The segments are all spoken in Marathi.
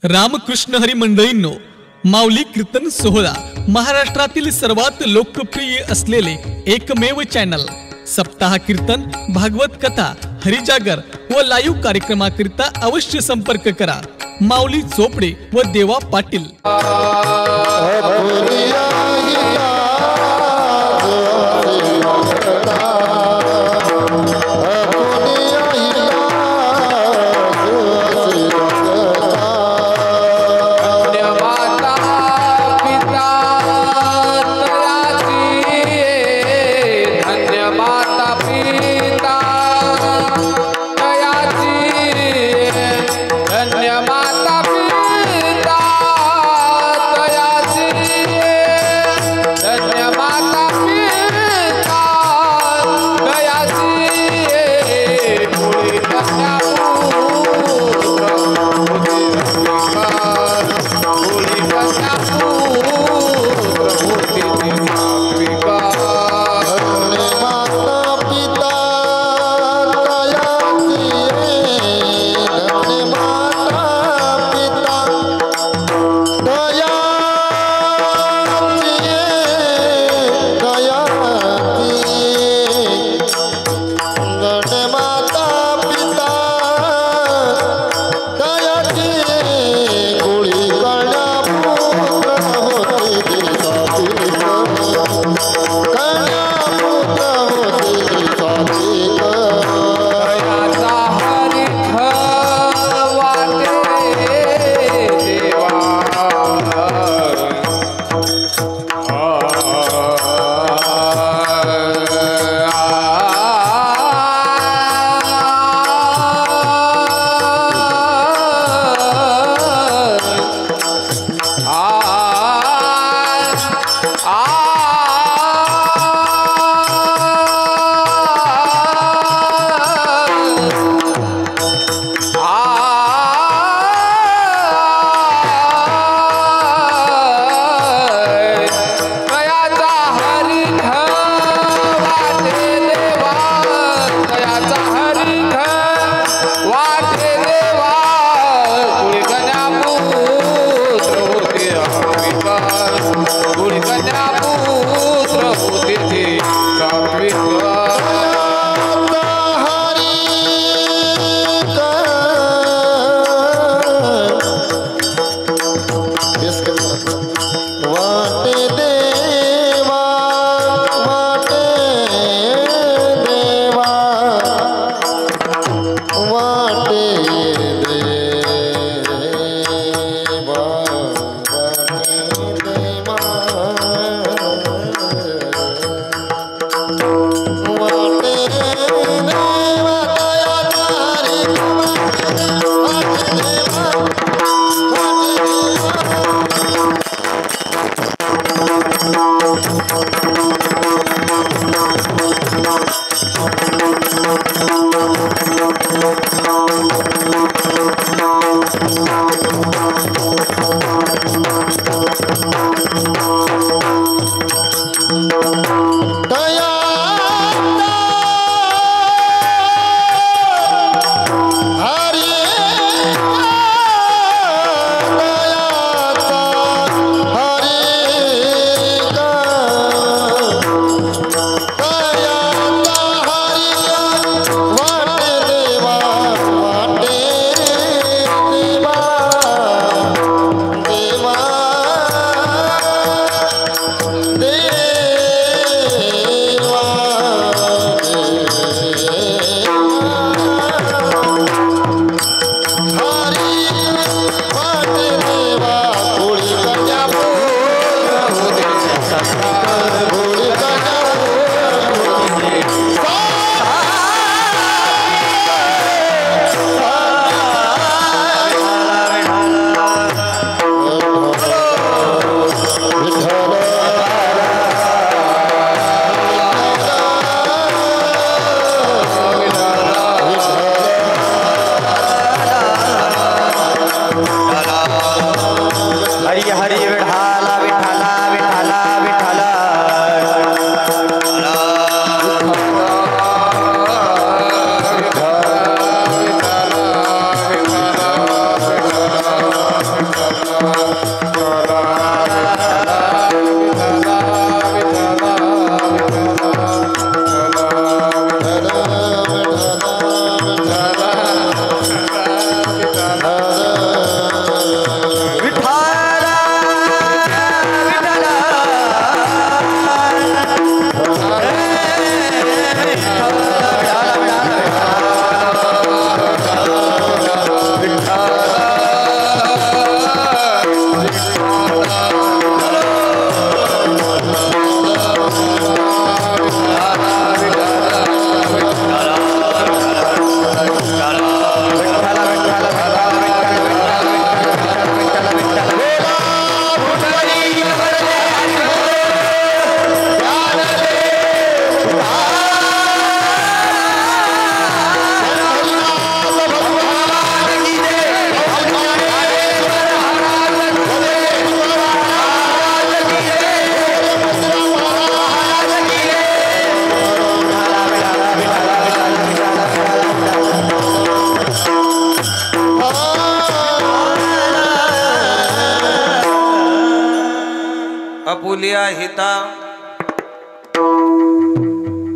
रामकृष्ण हरी मंडळींनो, माऊली कीर्तन सोहळा महाराष्ट्रातील सर्वात लोकप्रिय असलेले एकमेव चॅनल सप्ताह कीर्तन, भागवत कथा, हरिजागर व लाईव्ह कार्यक्रमाकरिता अवश्य संपर्क करा। माऊली चोपडे व देवा पाटील।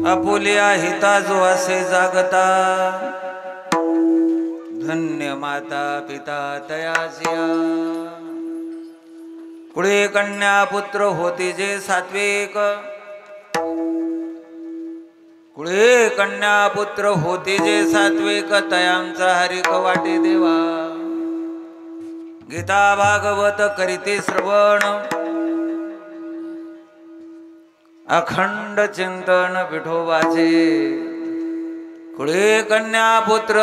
आपुलिया हिता जो असे जागता धन्य माता पिता तयासिया पुढे कन्या पुत्र होती जे सात्विक कुळे कन्या पुत्र होती जे सात्विक तयांचा हरिक वाटे देवा गीता भागवत करीते श्रवण अखंड चिंतन विठोबाचे कुळे कन्या पुत्र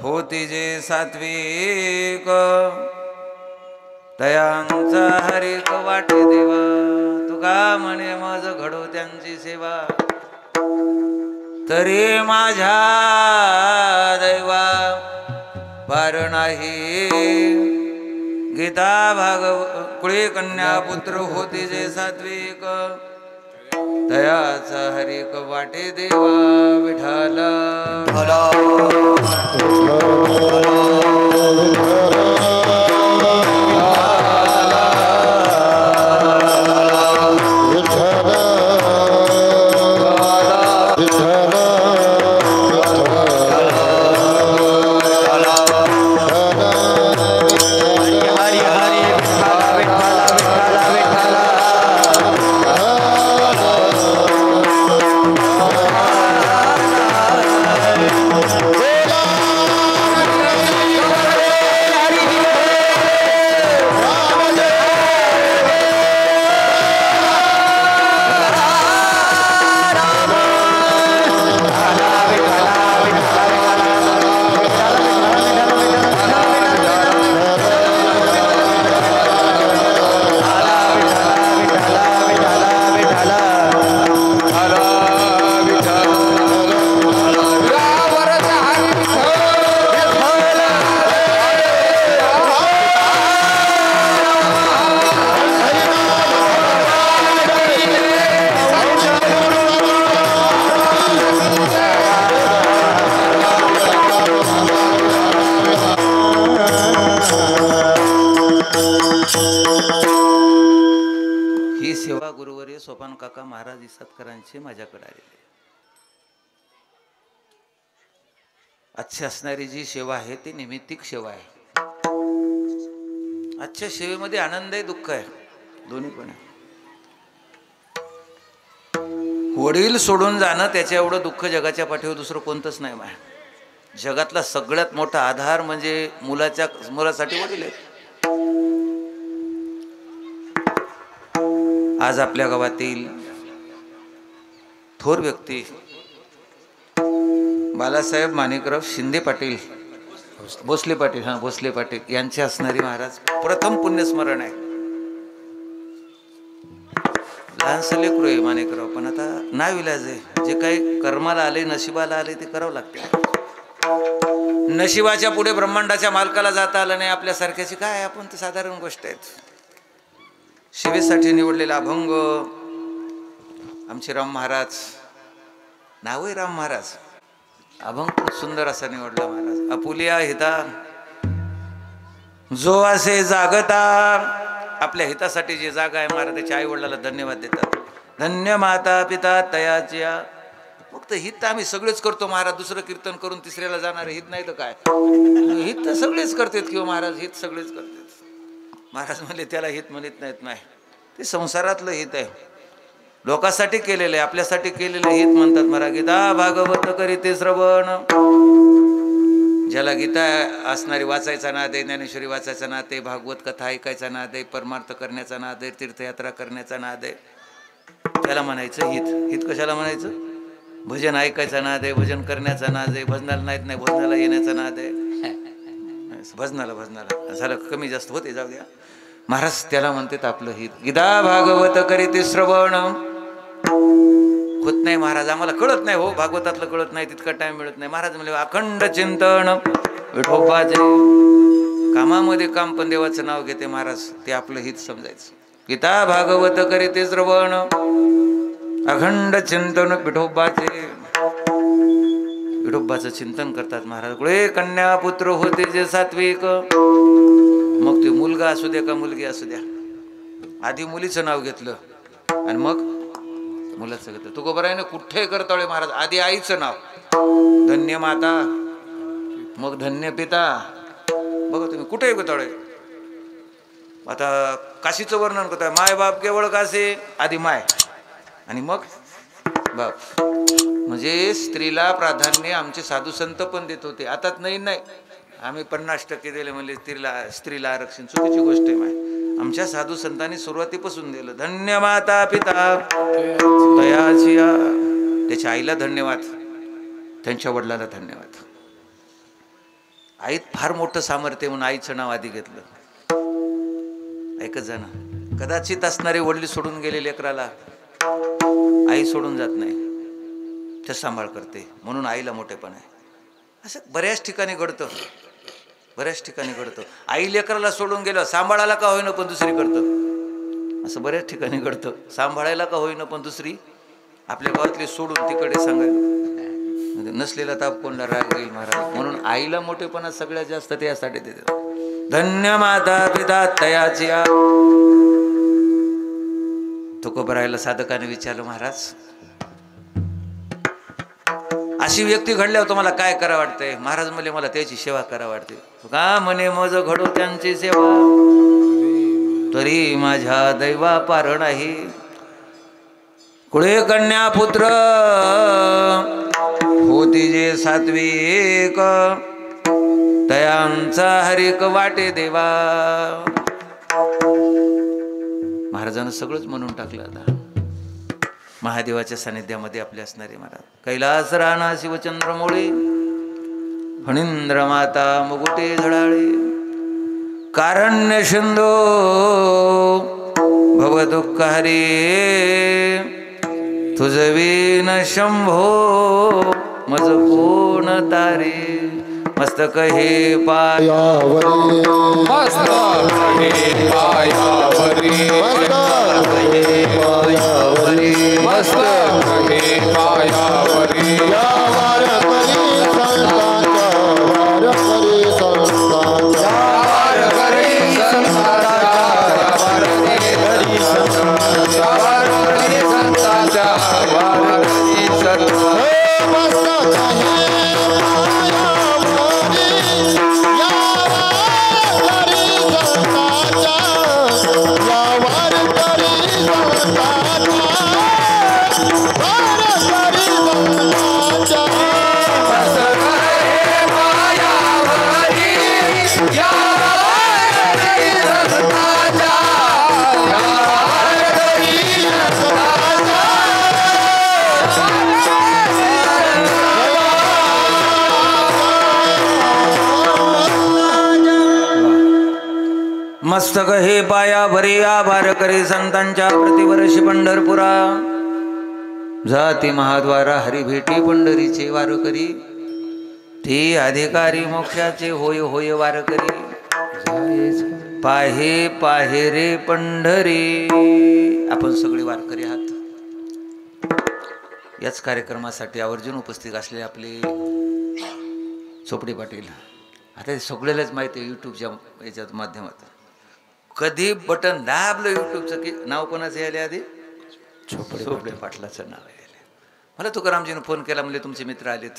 होती जे सात्विक तयांचा हरिक वाटे देवा तुका म्हणे माझ घडो त्यांची सेवा तरी माझ्या दैवा पार नाही गीता भागवत कुळे कन्या पुत्र होती जे सात्विक तयाचा हरिक वाटे देवा विठाल सोपान काका महाराज इसतकरांचे माझ्याकडे आलेले आजची असणारी जी सेवा आहे ती निमित्तिक सेवा आहे. आजच्या सेवेमध्ये आनंद आहे दुःख आहे दोन्ही पण आहे. वडील सोडून जाणं त्याच्या एवढं दुःख जगाच्या पाठीवर दुसरं कोणतंच नाही माय. जगातला सगळ्यात मोठा आधार म्हणजे मुलासाठी वडील आहेत. आज आपल्या गावातील थोर व्यक्ती बालासाहेब माणिकराव शिंदे पाटील भोसले पाटील यांचे असणारी महाराज प्रथम पुण्यस्मरण आहे. लहानसं लेकरू आहे माणिकराव, पण आता नाविलाज आहे. जे काही कर्माला आले नशिबाला आले ते करावं लागते. नशिबाच्या पुढे ब्रह्मांडाच्या मालकाला जाता आलं नाही आपल्यासारख्याची काय, आपण ते साधारण गोष्ट आहेत. शिवेसाठी निवडलेला अभंग आमचे राम महाराज, नाव आहे राम महाराज, अभंग खूप सुंदर असा निवडला महाराज. आपुलिया हिता जो असे जागता, आपल्या हितासाठी जी जागा आहे महाराज त्याच्या आई वडिलाला धन्यवाद देतात. धन्य माता पिता तयाच्या. फक्त हित आम्ही सगळेच करतो महाराज, दुसरं कीर्तन करून तिसऱ्याला जाणार हित नाही तर काय, हित तर सगळेच करतात किंवा महाराज हित सगळेच करतात. महाराज म्हणले त्याला हित म्हणत नाहीत, नाही ते संसारातलं हित आहे, लोकांसाठी केलेलं आहे, आपल्यासाठी केलेलं हित म्हणतात महाराज. गीता भागवत करीते श्रवण, ज्याला गीता असणारी वाचायचा नाद आहे, ज्ञानेश्वरी वाचायचा नाद आहे, भागवत कथा ऐकायचा नाद आहे, परमार्थ करण्याचा नाद आहे, तीर्थयात्रा करण्याचा नाद आहे, त्याला म्हणायचं हित. हित कशाला म्हणायचं? भजन ऐकायचा नाद आहे, भजन करण्याचा नाद आहे, भजनाला नाहीत नाही भजनाला येण्याचा नाद आहे. भजनाला झालं कमी जास्त होते, जाऊ द्या. महाराज त्याला म्हणतात आपलं हित. गीता भागवत करीते श्रवण होत नाही महाराज, आम्हाला कळत नाही हो, भागवतातलं कळत नाही, तितका टाइम मिळत नाही. महाराज म्हणले अखंड चिंतन विठोबाचे. कामामध्ये काम पण देवाचं नाव घेते महाराज, ते आपलं हित समजायचं. गीता भागवत करीते श्रवण अखंड चिंतन विठोबाचे. विठोबाचं चिंतन करतात महाराज. कुळे कन्या पुत्र होते जे सात्विक, मग ते मुलगा असू द्या का मुलगी असू द्या, आधी मुलीचं नाव घेतलं आणि मग मुलाचं घेतलं. तुकोबाराय ना कुठे करताळे महाराज आधी आईचं नाव, धन्य माता मग धन्य पिता. बघा तुम्ही कुठे करताळे. आता काशीचं वर्णन करताय, माय बाप केवळ कासे, आधी माय आणि मग बाप. म्हणजे स्त्रीला प्राधान्य आमचे साधू संत पण देत होते. आताच नाही आम्ही 50% दिले म्हणजे स्त्रीला आरक्षण, चुकीची गोष्ट आहे. माय आमच्या साधू संतांनी सुरुवातीपासून दिलं. धन्य माता पिता तयाची, त्याच्या आईला धन्यवाद, त्यांच्या वडिलांना धन्यवाद. आईत फार मोठं सामर्थ्य म्हणून आईचं नाव आधी घेतलं. ऐकत जाणं, कदाचित असणारे वडील सोडून गेले लेकराला, आई सोडून जात नाही, ते सांभाळ करते म्हणून आईला मोठेपण आहे. असं बऱ्याच ठिकाणी घडतं, बऱ्याच ठिकाणी घडतं. आई लेकराला सोडून गेलं, सांभाळायला का होईना पण दुसरी करतं. असं बऱ्याच ठिकाणी घडतं, सांभाळायला का होईना पण दुसरी आपल्या गावातले सोडून तिकडे सांगायला. नसलेला ताप कोणला राग येईल महाराज. म्हणून आईला मोठेपणा सगळ्यात जास्त त्यासाठी देतात. धन्य माता पिता तयाची. तुकोबारायला साधकाने विचारलं, महाराज अशी व्यक्ती घडल्यावर तुम्हाला काय करा वाटतंय. महाराज म्हणले, मला त्याची सेवा करा वाटते. का म्हणे, मज घडो त्यांची सेवा, तरी माझ्या दैवा पार नाही. कुळे कन्या पुत्र होती जे सात्विक, तयांचा हरिक वाटे देवा. महाराजांना सगळंच म्हणून टाकलं. आता महादेवाच्या सानिध्यामध्ये आपले असणारे महाराज. कैलास राणा शिवचंद्रमोळे, फणींद्र माता मुकुटे झळाळे, कारण्य सिंधू भव दुःख हरे, तुझवीन शंभो मज कोण तारे. मस्तक हे पायावरी, मस्तक हे पायावरी, मस्तक हे पायावरी, मस्तक हे पायावरी. या वार करी संतांच्या, वार करी संतांच्या, वार करी संतांच्या, वार करी संतांच्या, वार करी संतांच्या, वार करी संतांच्या. हे मस्तक आहे मस्तक हे पाया भरी, आभार करी संतांच्या. प्रतिवर्षी पंढरपुरा जाती महाद्वारा, हरी भेटी पंढरीचे वार करी. ते अधिकारी मोक्षाचे होय होय वार करी. पाहे पाहे रे पंढरी. आपण सगळे वारकरी आहात. याच कार्यक्रमासाठी आवर्जून उपस्थित असलेले आपले चोपडे पाटील. आता सगळ्यालाच माहिती आहे यूट्यूबच्या याच्यात माध्यमात. कधी बटन दाबलं यूट्यूबचं की नाव कोणाचं यायले, आधी चोपडे पाटलाचं नाव यायले. मला तुकारामजीनं फोन केला, म्हणजे तुमचे मित्र आलेत.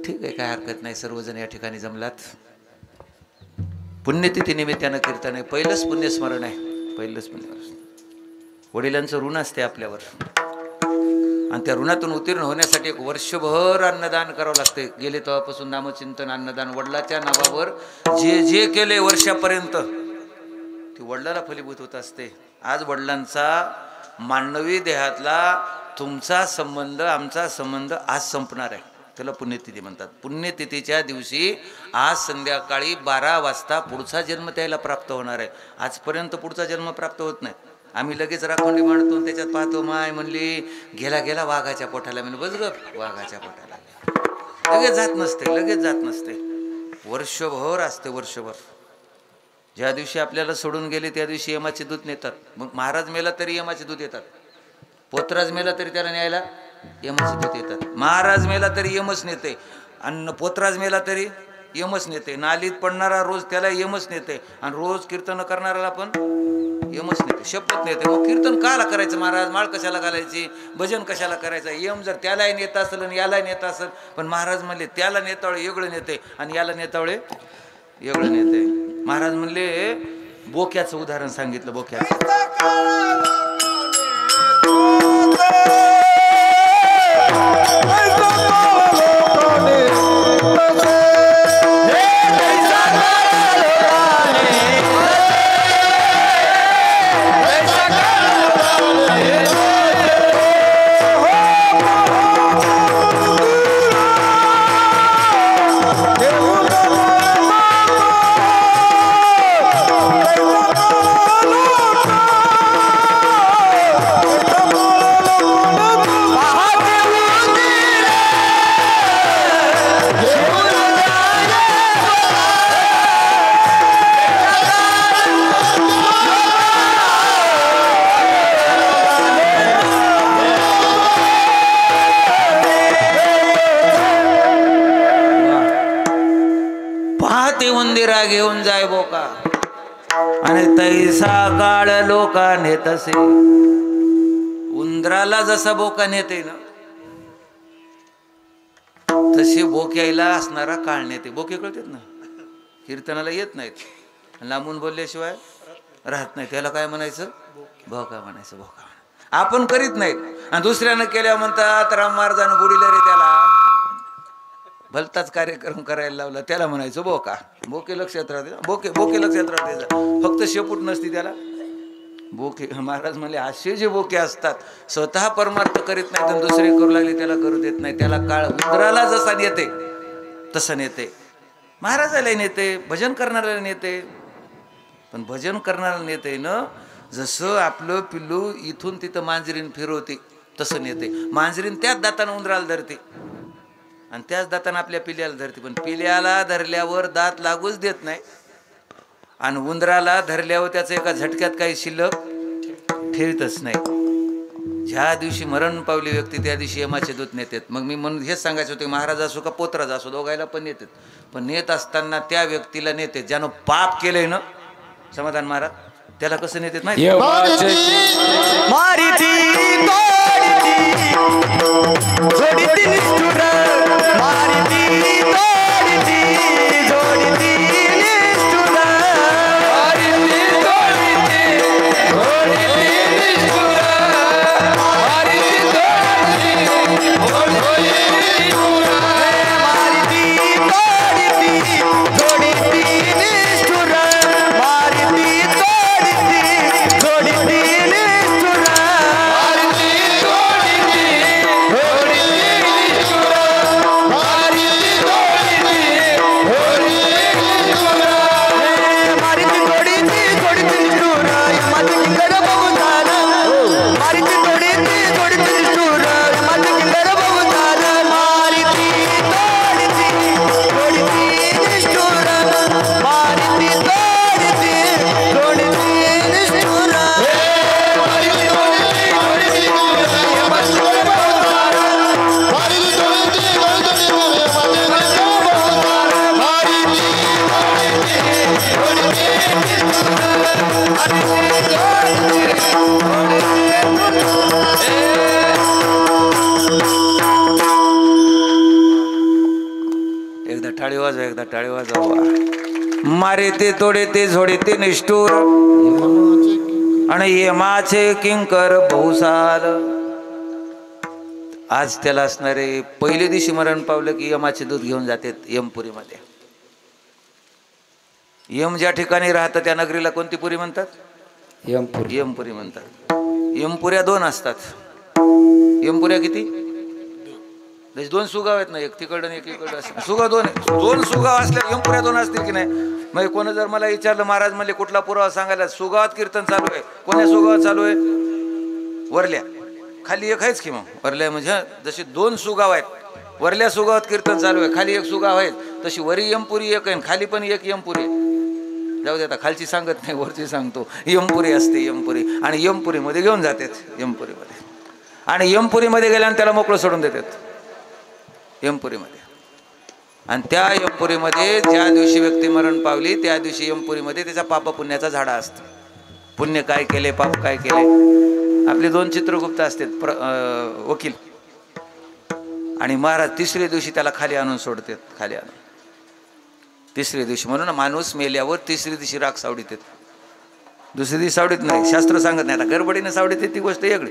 ठीक आहे, काय हरकत नाही, सर्वजण या ठिकाणी जमलात. पुण्यतिथी निमित्तानं कीर्तन आहे. पहिलंच पुण्यस्मरण आहे, पहिलंच पुण्य. वडिलांचं ऋण असते आपल्यावर आणि त्या ऋणातून उत्तीर्ण होण्यासाठी एक वर्षभर अन्नदान करावं लागते. गेले तेव्हापासून नामचिंतन, अन्नदान, वडिलाच्या नावावर जे जे केले वर्षापर्यंत ती वडिलाला फलीभूत होत असते. आज वडिलांचा मानवी देहातला तुमचा संबंध, आमचा संबंध आज संपणार आहे. त्याला पुण्यतिथी म्हणतात. पुण्यतिथीच्या दिवशी आज संध्याकाळी 12 वाजता पुढचा जन्म त्याला प्राप्त होणार आहे. आजपर्यंत पुढचा जन्म प्राप्त होत नाही. आम्ही लगेच राखोंडी मांडतो, त्याच्यात पाहतो माय म्हणली गेला गेला वाघाच्या पोटाला. म्हणजे बस ग वाघाच्या पोटाला. लगेच जात नसते, लगेच जात नसते. वर्षभर असते, वर्षभर. ज्या दिवशी आपल्याला सोडून गेले त्या दिवशी यमाचे दूत नेतात. मग महाराज मेला तरी यमाचे दूत येतात. पोतराज मेला तरी त्याला न्यायला यमच दूत येतात. महाराज मेला तरी यमच नेते. आणि पोतराज मेला तरी यमच नेते, नालीत पडणारा रोज त्याला यमच नेते, आणि रोज कीर्तन करणाऱ्याला पण यमच नेते, शपथ नेते. मग कीर्तन काला करायचं महाराज, माळ कशाला घालायची, भजन कशाला करायचं? यम जर त्यालाही नेता असेल आणि यालाही नेता असेल, पण महाराज म्हणले त्याला नेतावळे वेगळं नेते आणि याला नेतावळे वेगळं नेते. महाराज म्हणले बोक्याचं उदाहरण सांगितलं, बोक्याचं. उंदिरा घेऊन जाय बोका आणि तैसा काळ लोका नेतसे. उंदराला जसा बोका नेते ना तसे बोक्याला असणारा काळ नेते. बोके कळतात ना, कीर्तनाला येत नाहीत, लांबून बोलल्याशिवाय राहत नाही, त्याला काय म्हणायचं? बोका म्हणायचं. बोका आपण करीत नाहीत आणि दुसऱ्यानं केल्या म्हणतात राम महाराजानं बुडीला रे, त्याला भलताच कार्यक्रम करायला लावला, त्याला म्हणायचं बोका. बोके लक्षात राहते, बोके बोके लक्षात राहते, फक्त शेपूट नसती त्याला बोके. महाराज म्हणले असे जे बोके असतात स्वतः परमार्थ करीत नाही तर दुसरे करू लागले त्याला करू देत नाही, त्याला काळ उंदराला जसा नेते तसं नेते. महाराजाला नेते, भजन करणाऱ्याला नेते, पण भजन करणारा नेते न जसं आपलं पिल्लू इथून तिथं मांजरीन फिरवते तसं नेते. मांजरीन त्याच दातानं उंदराला धरते आणि त्याच दातानं आपल्या पिल्याला धरते, पण पिल्याला धरल्यावर दात लागूच देत नाही आणि उंदराला धरल्यावर त्याचं एका झटक्यात काही शिल्लक ठेवतच नाही. ज्या दिवशी मरण पावली व्यक्ती त्या दिवशी यमाचे दूत नेतात. मग मी म्हणून हेच सांगायचं होते, महाराज असो का पोतराज असो दोघायला पण नेतात, पण नेत असताना त्या व्यक्तीला नेते ज्यानं पाप केलंय ना, समाधान महाराज, त्याला कसं नेतात माहिती? एकदा टाळी वाजवा. मारे ते तोडे ते झोडे ते निष्ठुर आणि यमाचे किंकर बहुसाल. आज त्याला असणारे पहिल्या दिवशी मरण पावलं की यमाचे दूध घेऊन जातात यमपुरीमध्ये. यम ज्या ठिकाणी राहतं त्या नगरीला कोणती पुरी म्हणतात? यमपुरी. यमपुरी म्हणतात. यमपुऱ्या दोन असतात. यमपुऱ्या किती? दोन सुगाव आहेत ना, एक तिकडं एक इकडं असं सुगाव दोन आहे. दोन सुगाव असल्या यमपुऱ्या दोन असतील की नाही? मग कोणी जर मला विचारलं महाराज म्हणले कुठला पुरावा सांगायला, सुगावात कीर्तन चालू आहे. कोण्या सुगावात चालू आहे? वरल्या. खाली एक आहेच की मग वरल्या, म्हणजे जशी दोन सुगाव आहेत, वरल्या सुगावात कीर्तन चालू आहे, खाली एक सुगाव आहे, तशी वरी यमपुरी एक आहे खाली पण एक यमपुरी आहे. जाऊ दे आता, खालची सांगत नाही वरची सांगतो. यमपुरी असते यमपुरी, आणि यमपुरीमध्ये घेऊन जातात यमपुरीमध्ये, आणि यमपुरीमध्ये गेल्याने त्याला मोकळं सोडून देतात. यमपुरीमध्ये आणि त्या यमपुरीमध्ये ज्या दिवशी व्यक्ती मरण पावली त्या दिवशी यमपुरीमध्ये त्याचा पाप पुण्याचा झाडा असतो. पुण्य काय केले, पाप काय केले. आपले 2 चित्रगुप्त असतात, वकील. आणि महाराज तिसऱ्या दिवशी त्याला खाली आणून सोडतात. खाली आणून तिसऱ्या दिवशी, म्हणून माणूस मेल्यावर तिसऱ्या दिवशी राख सावडीत येत, दुसऱ्या दिवशी सावडीत नाही. शास्त्र सांगत नाही. आता गडबडीने सावडीत येत ती गोष्ट वेगळी.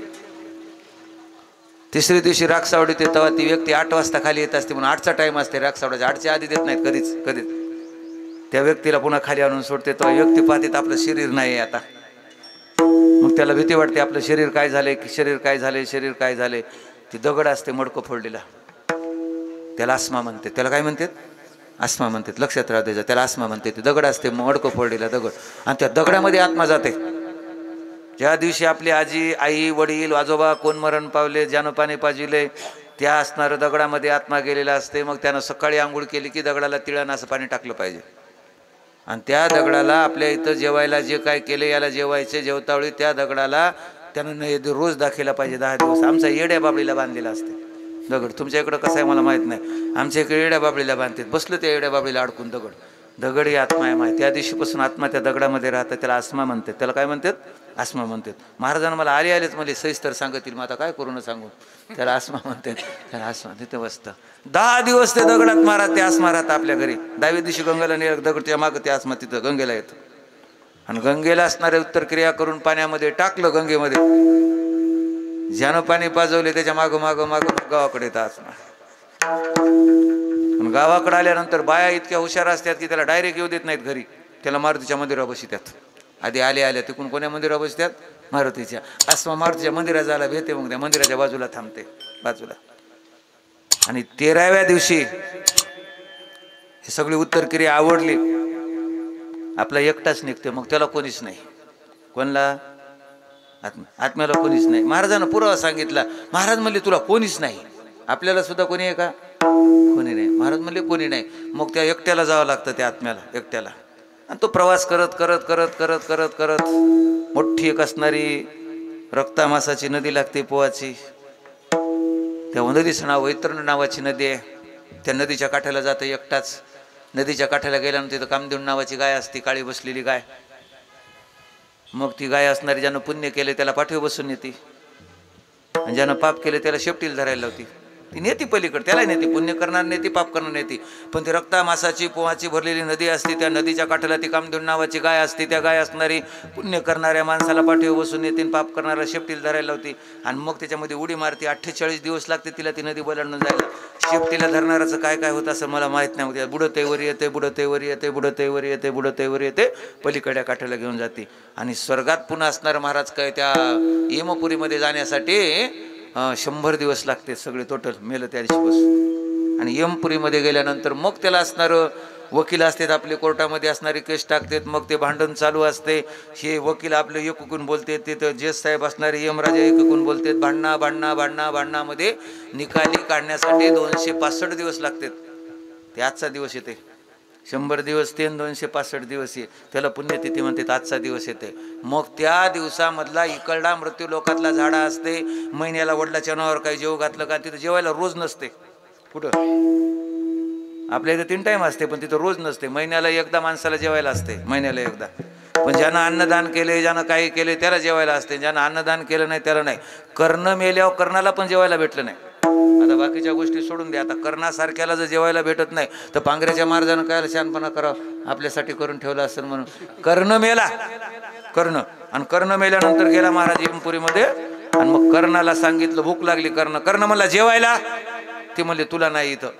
तिसऱ्या दिवशी राख सावडीत येत तेव्हा ती व्यक्ती 8 वाजता खाली येत असते, म्हणून 8चा टाइम असते राख सावडायचा. 8च्या आधी देत नाहीत कधीच. त्या व्यक्तीला पुन्हा खाली आणून सोडते. तेव्हा व्यक्ती पाहते आपलं शरीर नाही आता. मग त्याला भीती वाटते, आपलं शरीर काय झाले, शरीर काय झाले. ती दगड असते मडकं फोडलेला, त्याला आस्मा म्हणते. त्याला काय म्हणतात? आस्मा म्हणतात. लक्षात राहू द्यायचं, त्याला आस्मा म्हणते. ती दगड असते मडकं फोडलेला दगड, आणि त्या दगडामध्ये आत्मा जाते. ज्या दिवशी आपली आजी, आई, वडील, आजोबा कोण मरण पावले, ज्यानं पाणी पाजिले, त्या असणारं दगडामध्ये आत्मा गेलेला असते. मग त्यानं सकाळी आंघोळ केली की दगडाला तिळानं असं पाणी टाकलं पाहिजे. आणि त्या दगडाला आपल्या इथं जेवायला जे काय केले, याला जेवायचे जेवतावळी त्या दगडाला त्यानं रोज दाखवला पाहिजे 10 दिवस. आमचा येड्या बाबळीला बांधलेला असते दगड. तुमच्या इकडं कसं आहे मला माहीत नाही. आमच्या इकडे येड्या बाबळीला बांधतात. बसलं त्या येड्या बाबळीला अडकून दगड ही आत्मा आहे माहिती. त्या दिवशीपासून आत्मा त्या दगडामध्ये राहतात. त्याला आस्मा म्हणतात. त्याला काय म्हणतात? आस्मा म्हणतात. महाराजांना मला आलेच मला सविस्तर सांगतील, मग आता काय करू न सांगू. त्याला आस्मा म्हणतात. त्याला आस्मा तिथे बसतं. 10 दिवस ते दगडात महाराज ते आस्मा राहतं आपल्या घरी. 10व्या दिवशी गंगेला नेलं दगडच्या मागं ते आस्मा तिथं गंगेला येतं. आणि गंगेला असणारे उत्तर क्रिया करून पाण्यामध्ये टाकलं गंगेमध्ये, ज्यानं पाणी पाजवले त्याच्या मागं गावाकडे येतं आस्मा. पण गावाकडे आल्यानंतर बाया इतक्या हुशार असतात की त्याला डायरेक्ट येऊ देत नाहीत घरी. त्याला मारुतीच्या मंदिरावर बसतात. आधी आल्या तिकडून कोण्या मंदिरावर बसतात? मारुतीच्या. आस्मा मारुतीच्या मंदिरात जायला भेटते. मग त्या मंदिराच्या बाजूला थांबते बाजूला. आणि 13व्या दिवशी ही सगळी उत्तर क्रिया आवडली, आपला एकटाच निघते. मग त्याला कोणीच नाही. कोणला? आत्म्याला कोणीच नाही. महाराजांना पुरावा सांगितला. महाराज म्हणले तुला कोणीच नाही. आपल्याला सुद्धा कोणी आहे का? कोणी नाही. महाराज म्हणले कोणी नाही. मग त्या एकट्याला जावं लागतं त्या आत्म्याला, एकट्याला. आणि तो प्रवास करत मोठी एक असणारी रक्तामासाची नदी लागते पोहाची. त्या नदीचं नाव वैतरण नावाची नदी आहे. त्या नदीच्या काठाला जातं एकटाच. नदीच्या काठाला गेल्यानंतर तिथं कामदेव नावाची गाय असते, काळी बसलेली गाय. मग ती गाय असणारी ज्यानं पुण्य केले त्याला पाठीवर बसून येते, आणि ज्यानं पाप केले त्याला शेपटीला धरायला लावती. ती नेती पलीकडे, त्याला नेती. पुण्य करणार नेती, पाप करणार नेती. पण ती रक्ता मासाची पोहाची भरलेली नदी असते. त्या नदीच्या काठाला ती कामदेव नावाची गाय असते. त्या गाय असणारी पुण्य करणाऱ्या माणसाला पाठीवर बसून येते, पाप करणाऱ्या शेपटीला धरायला लावती. आणि मग त्याच्यामध्ये उडी मारते. 48 दिवस लागते तिला ती नदी बोलांडून जायला. शेपटीला धरणाराचं काय होतं असं मला माहीत नाही. बुडतेवर येते पलीकडल्या काठाला घेऊन जाते. आणि स्वर्गात पुन्हा असणारं महाराज काय त्या यमपुरीमध्ये जाण्यासाठी 100 दिवस लागते सगळे टोटल मेलं त्या दिवशीपासून. आणि यमपुरीमध्ये गेल्यानंतर मग त्याला असणारं वकील असतात आपले, कोर्टामध्ये असणारी केस टाकतात. मग ते भांडण चालू असते. हे वकील आपले एकूण बोलतात, तिथं जज साहेब असणारे यमराजा एकूण बोलतात. भांडणामध्ये निकाली काढण्यासाठी 265 दिवस लागतात. ते आजचा दिवस येते. 100 दिवस ते 265 दिवस ये त्याला पुण्यतिथी म्हणतात. आजचा दिवस येते. मग त्या दिवसामधला इकडला मृत्यू लोकातला झाडा असते. महिन्याला वडिलाच्या नावावर काही जेव घातलं का तिथं जेवायला रोज नसते. कुठं? आपल्या इथं 3 टाइम असते, पण तिथं रोज नसते. महिन्याला एकदा माणसाला जेवायला असते, महिन्याला एकदा. पण ज्यानं अन्नदान केले, ज्यानं काही केले त्याला जेवायला असते. ज्यानं अन्नदान केलं नाही त्याला नाही. कर्ण मेल्यावर कर्णाला पण जेवायला भेटलं नाही. आता बाकीच्या गोष्टी सोडून द्या. आता कर्णासारख्याला जर जेवायला भेटत नाही तर पांघऱ्याच्या महाराजानं काय शहाणपणा करावं, आपल्यासाठी करून ठेवलं असेल म्हणून. कर्ण मेला, आणि कर्ण मेल्यानंतर गेला महाराज यमपुरीमध्ये. आणि मग कर्णाला सांगितलं भूक लागली. कर्ण म्हणला जेवायला. ते म्हणले तुला नाही इथं.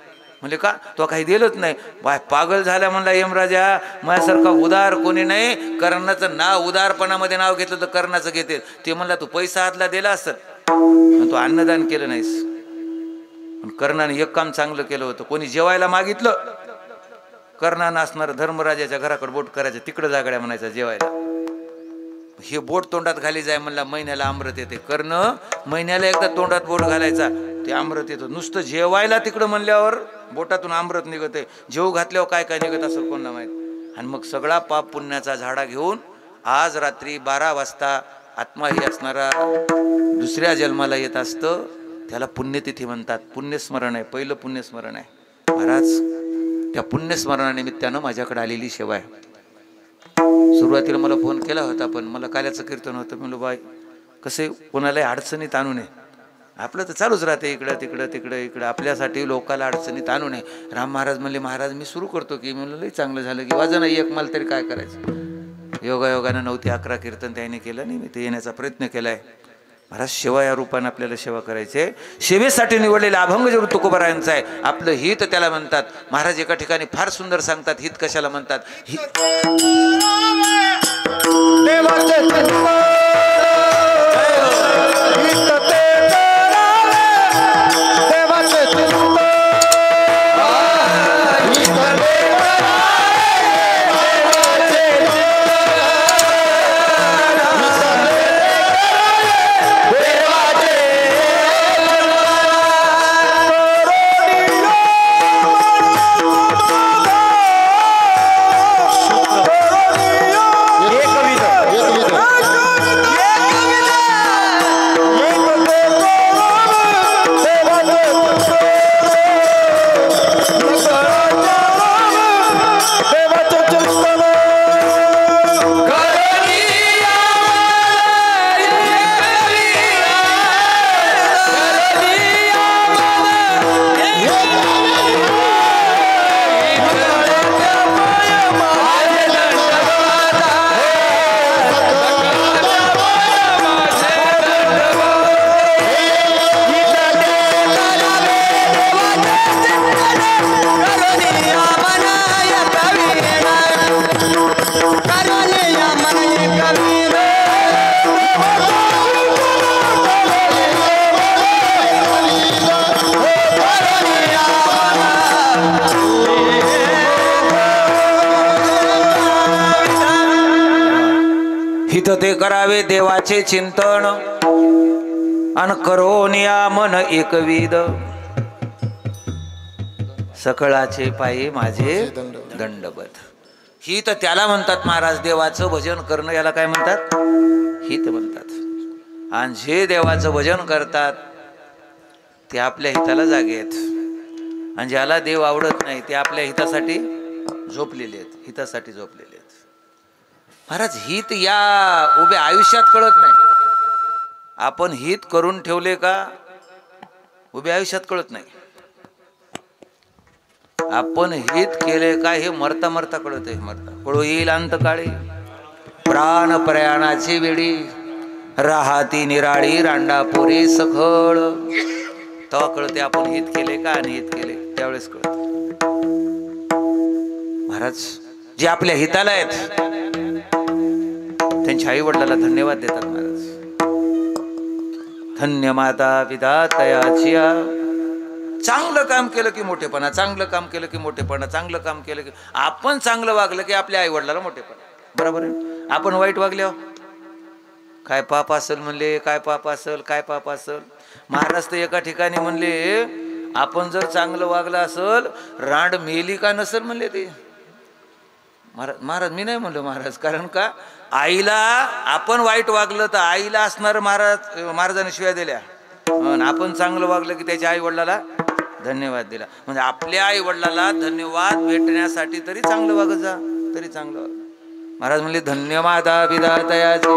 म्हणजे का? तो काही दिलंच नाही. बाय पागल झाल्या म्हणला यमराजा, माझ्यासारखा उदार कोणी नाही. कर्णाचं नाव उदारपणामध्ये नाव घेतलं तर कर्णाचं घेते. ते म्हणला तू पैसा हातला दिला असत, पण तू अन्नदान केलं नाहीस. कर्णाने एक काम चांगलं केलं होतं. कोणी जेवायला मागितलं, कर्णानं असणार धर्मराजाच्या घराकडे बोट करायचं, तिकडं जागड्या म्हणायचा जेवायला. हे बोट तोंडात घाली जाय म्हणला, महिन्याला अमृत येते. कर्ण महिन्याला एकदा तोंडात बोट घालायचा, ते अमृत येतं. नुसतं जेवायला तिकडं म्हणल्यावर बोटातून अमृत निघते. जेव घातल्यावर काय काय निघत असेल कोणाला माहित. आणि मग सगळा पाप पुण्याचा झाडा घेऊन आज रात्री 12 वाजता आत्मा ही असणारा दुसऱ्या जन्माला येत असतं. त्याला पुण्यतिथी म्हणतात. पुण्यस्मरण आहे, पहिलं पुण्यस्मरण आहे. महाराज त्या पुण्यस्मरणानिमित्तानं माझ्याकडे आलेली सेवा आहे. सुरुवातीला मला फोन केला होता, पण मला काल्याचं कीर्तन होतं. म्हणलं बाई कसे कोणालाही अडचणीत आणू नये, आपलं तर चालूच राहते इकडं तिकडं तिकडं इकडं, आपल्यासाठी लोकाला अडचणीत आणू नये. राम महाराज म्हणले महाराज मी सुरू करतो की. म्हणलं लई चांगलं झालं की, वाजा नाही एक मला तरी काय करायचं. योगायोगानं 9 ते 11 कीर्तन त्याने केलं नाही, मी ते येण्याचा प्रयत्न केला आहे. महाराज सेवा या रूपाने आपल्याला सेवा करायची आहे. सेवेसाठी निवडलेला अभंग जे तुकोबारायांचा आहे. आपलं हित त्याला म्हणतात. महाराज एका ठिकाणी फार सुंदर सांगतात, हित कशाला म्हणतात. हित ते करावे देवाचे चिंतन, अन करोनिया मन एकविध. सकळाचे पायी माझे दंडवत. हित त्याला म्हणतात महाराज, देवाचं भजन करणं याला काय म्हणतात, हित म्हणतात. आणि जे देवाचं भजन करतात ते आपल्या हिताला जागे आहेत, आणि ज्याला देव आवडत नाही ते आपल्या हितासाठी झोपलेले आहेत, हितासाठी झोपलेले आहेत. महाराज हित या उभ्या आयुष्यात कळत नाही. आपण हित करून ठेवले का उभ्या आयुष्यात कळत नाही. आपण हित केले का हे मरता मरता कळत आहे. मरता कळू येईल अंत काळी, प्राण प्रयाणाची वेळी, राहाती निराळी रांडापुरी सखळ. तेव्हा कळते आपण हित केले का आणि हित केले, त्यावेळेस कळत. महाराज जे आपल्या हिताला आहेत त्यांच्या आई वडिलाला धन्यवाद देतात. महाराज धन्य माता पिता तयाचिया. चांगलं काम केलं की मोठेपणा, चांगलं काम केलं की मोठेपणा, चांगलं काम केलं की आपण चांगलं वागलं की आपल्या आई वडिलाला मोठेपणा. बरोबर आहे. आपण वाईट वागल्या काय पाप असेल म्हणले, काय पाप असेल, काय पाप असेल. महाराज तर एका ठिकाणी म्हणले आपण जर चांगलं वागलं असेल रांड मेली का नसेल म्हणले ते. महाराज मी नाही म्हणलो महाराज, कारण का आईला आपण वाईट वागलं तर आईला असणार महाराजांनी शिव्या दिल्या, आपण चांगलं वागलं की त्याच्या आई वडिलाला धन्यवाद दिला. म्हणजे आपल्या आई वडिलाला धन्यवाद भेटण्यासाठी तरी चांगलं वागत जा, तरी चांगलं वाग. महाराज म्हणले धन्य माता पिता तयाची,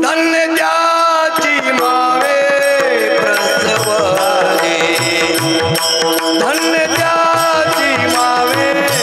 धन्य त्याची मावे प्रसवले, धन्य त्याची मावे प्रसवले.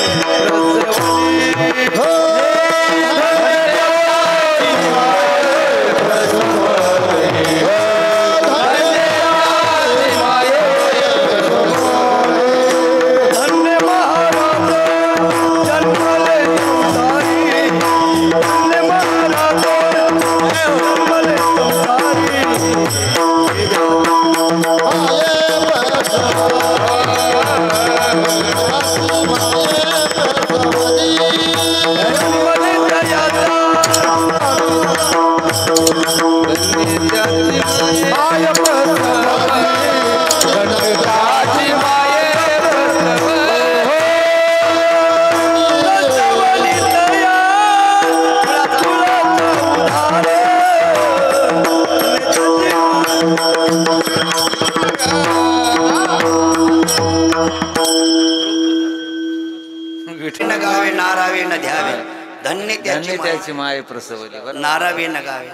नारावे न ध्यावे धन्य त्याची त्याची माय प्रसवली. बरं. नारावे न गावे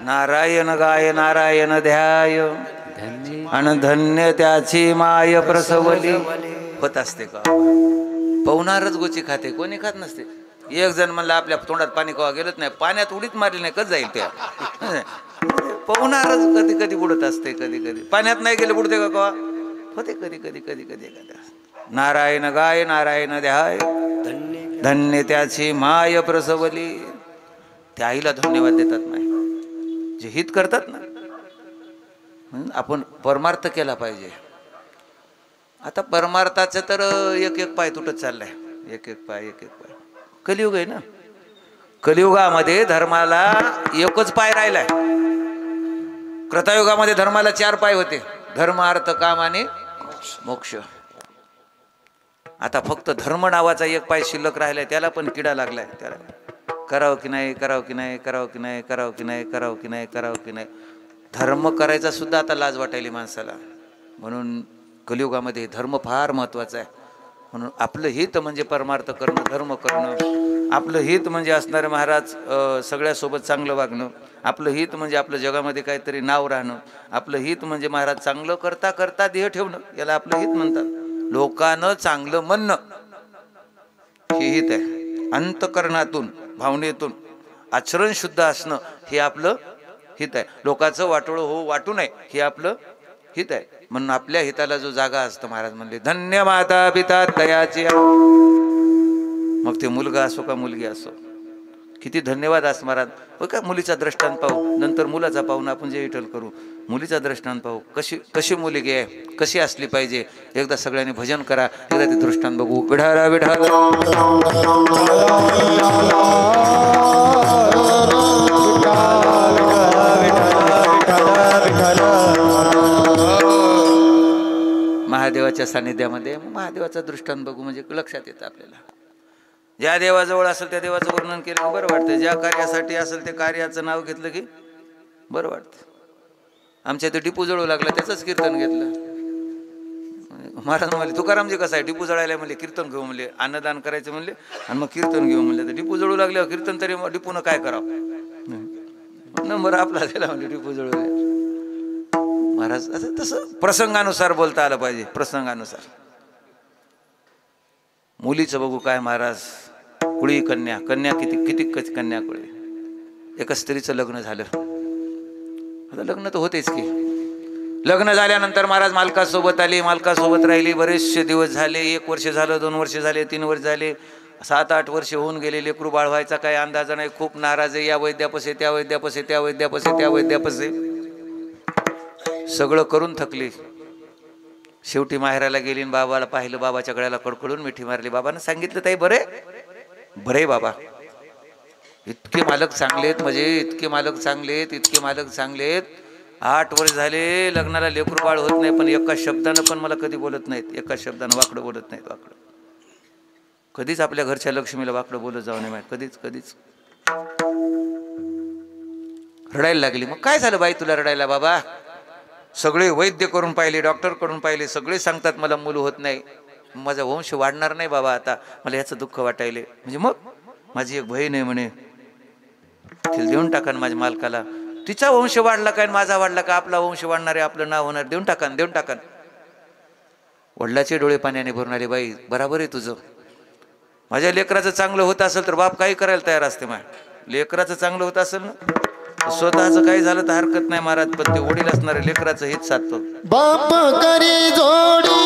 नारायण गाय नारायण ध्याय आणि धन्य त्याची माय प्रसवली. होत असते का? पवनारच गोची खाते, कोणी खात नसते. एक जण म्हणलं आपल्या तोंडात पाणी कवा गेलंच नाही, पाण्यात उडीत मारली नाही कच जाईल त्या. पवनारच कधी कधी बुडत असते, कधी कधी पाण्यात नाही गेले बुडते का कवा होते, कधी कधी कधी कधी कधी. नारायण गाय नारायण ध्याय धन्य त्याची माय प्रसवली. त्या आईला धन्यवाद देतात माय, जे हित करतात ना. आपण परमार्थ केला पाहिजे. आता परमार्थाचं तर एक एक पाय तुटत चाललाय, एक एक पाय एक एक पाय. कलियुग आहे ना, कलियुगामध्ये धर्माला एकच पाय राहिलाय. कृतायुगामध्ये धर्माला 4 पाय होते, धर्म अर्थ काम आणि मोक्ष. आता फक्त धर्म नावाचा एक पाय शिल्लक राहिलाय, त्याला पण किडा लागलाय. त्याला करावं की नाही, करावं की नाही, करावं की नाही, करावं की नाही, करावं की नाही, करावं की नाही. धर्म करायचा सुद्धा आता लाज वाटायली माणसाला. म्हणून कलियुगामध्ये धर्म फार महत्वाचा आहे. म्हणून आपलं हित म्हणजे परमार्थ करणं, धर्म करणं. आपलं हित म्हणजे असणारे महाराज सगळ्यासोबत चांगलं वागणं. आपलं हित म्हणजे आपलं जगामध्ये काहीतरी नाव राहणं. आपलं हित म्हणजे महाराज चांगलं करता करता देह ठेवणं, याला आपलं हित म्हणतात. लोकांना चांगलं म्हणणं हे हित आहे. अंतकरणातून भावनेतून आचरण शुद्ध असणं हे आपलं हित आहे. लोकांचं वाटोळं हो वाटू नये हे आपलं हित आहे. म्हणून आपल्या हिताला जो जागा असतो, महाराज म्हणले धन्य माता पिता तयाची. मग ते मुलगा असो का मुलगी असो, किती धन्यवाद असं महाराज. हो का, मुलीचा दृष्टांत पाहू, नंतर मुलाचा पाहून आपण जे विठ्ठल करू. मुलीचा दृष्टांत पाहू, कशी कशी मुलगी आहे, कशी असली पाहिजे. एकदा सगळ्यांनी भजन करा, एकदा ते दृष्टांत बघू. विठाला विठाला महादेवाच्या सानिध्यामध्ये महादेवाचा दृष्टांत बघू म्हणजे लक्षात येतं आपल्याला. ज्या देवाजवळ असेल त्या देवाचं वर्णन केलं बरं वाटतं. ज्या कार्यासाठी असेल ते कार्याचं नाव घेतलं की बरं वाटतं. आमच्या इथे डिपू जळू लागला, त्याचंच कीर्तन घेतलं. महाराज म्हणले तुकारामजी कसं आहे, डिपू जळायला म्हणले कीर्तन घेऊ म्हणले, अन्नदान करायचं म्हणले आणि मग कीर्तन घेऊ म्हणले. तर डिपू जळू लागल्यावर कीर्तन तरी डिपूनं काय करावं, नंबर आपला दिला म्हणले डिपू जळू. महाराज असं तसं प्रसंगानुसार बोलता आलं पाहिजे, प्रसंगानुसार. मुलीचं बघू काय महाराज, कुळी कन्या, कन्या किती किती कन्या कुळी. एका स्त्रीचं लग्न झालं. आता लग्न तर होतेच की. लग्न झाल्यानंतर महाराज मालकासोबत आली, मालकासोबत राहिली. बरेचसे दिवस झाले, 1 वर्ष झालं, 2 वर्ष झाले, 3 वर्ष झाले, 7-8 वर्ष होऊन गेले. लेकरू बाळ व्हायचा काही अंदाज नाही. खूप नाराज आहे. या वैद्यापसे, त्या वैद्यापसे, त्या वैद्यापसे, त्या वैद्यापसे, सगळं करून थकली. शेवटी माहेराला गेली, बाबाला पाहिलं, बाबाच्या गळ्याला कडकडून मिठी मारली. बाबानं सांगितलं ताई बरे बरे बाबा, इतके मालक चांगलेत, म्हणजे इतके मालक चांगलेत, इतके मालक चांगलेत. 8 वर्ष झाले लग्नाला, लेकरू बाळ होत नाही, पण एका शब्दानं पण मला कधी बोलत नाहीत. एका शब्दानं वाकडं बोलत नाहीत. वाकडं कधीच आपल्या घरच्या लक्ष्मीला वाकडं बोलत जाऊ नये, कधीच कधीच. रडायला लागली. मग काय झालं बाई तुला रडायला? बाबा सगळे वैद्य करून पाहिले, डॉक्टर करून पाहिले, सगळे सांगतात मला मूल होत नाही, माझा वंश वाढणार नाही बाबा. आता मला याचं दुःख वाटायले. म्हणजे मग माझी एक बहीण आहे म्हणे, तिला देऊन टाका माझ्या मालकाला. तिचा वंश वाढला काय माझा वाढला का? आपला वंश वाढणार आहे, आपलं नाव होणार, देऊन टाका देऊन टाका. वडिलाचे डोळे पाण्याने भरून आले. बाई बराबर आहे तुझं, माझ्या लेकराचं चांगलं होत असेल तर बाप काही करायला तयार असते. माझ्या लेकराचं चांगलं होत असेल ना, स्वतःच काही झालं तर हरकत नाही महाराज, पण ते वडील असणारे लेकराचं हित साधतो. बाप करी जोडी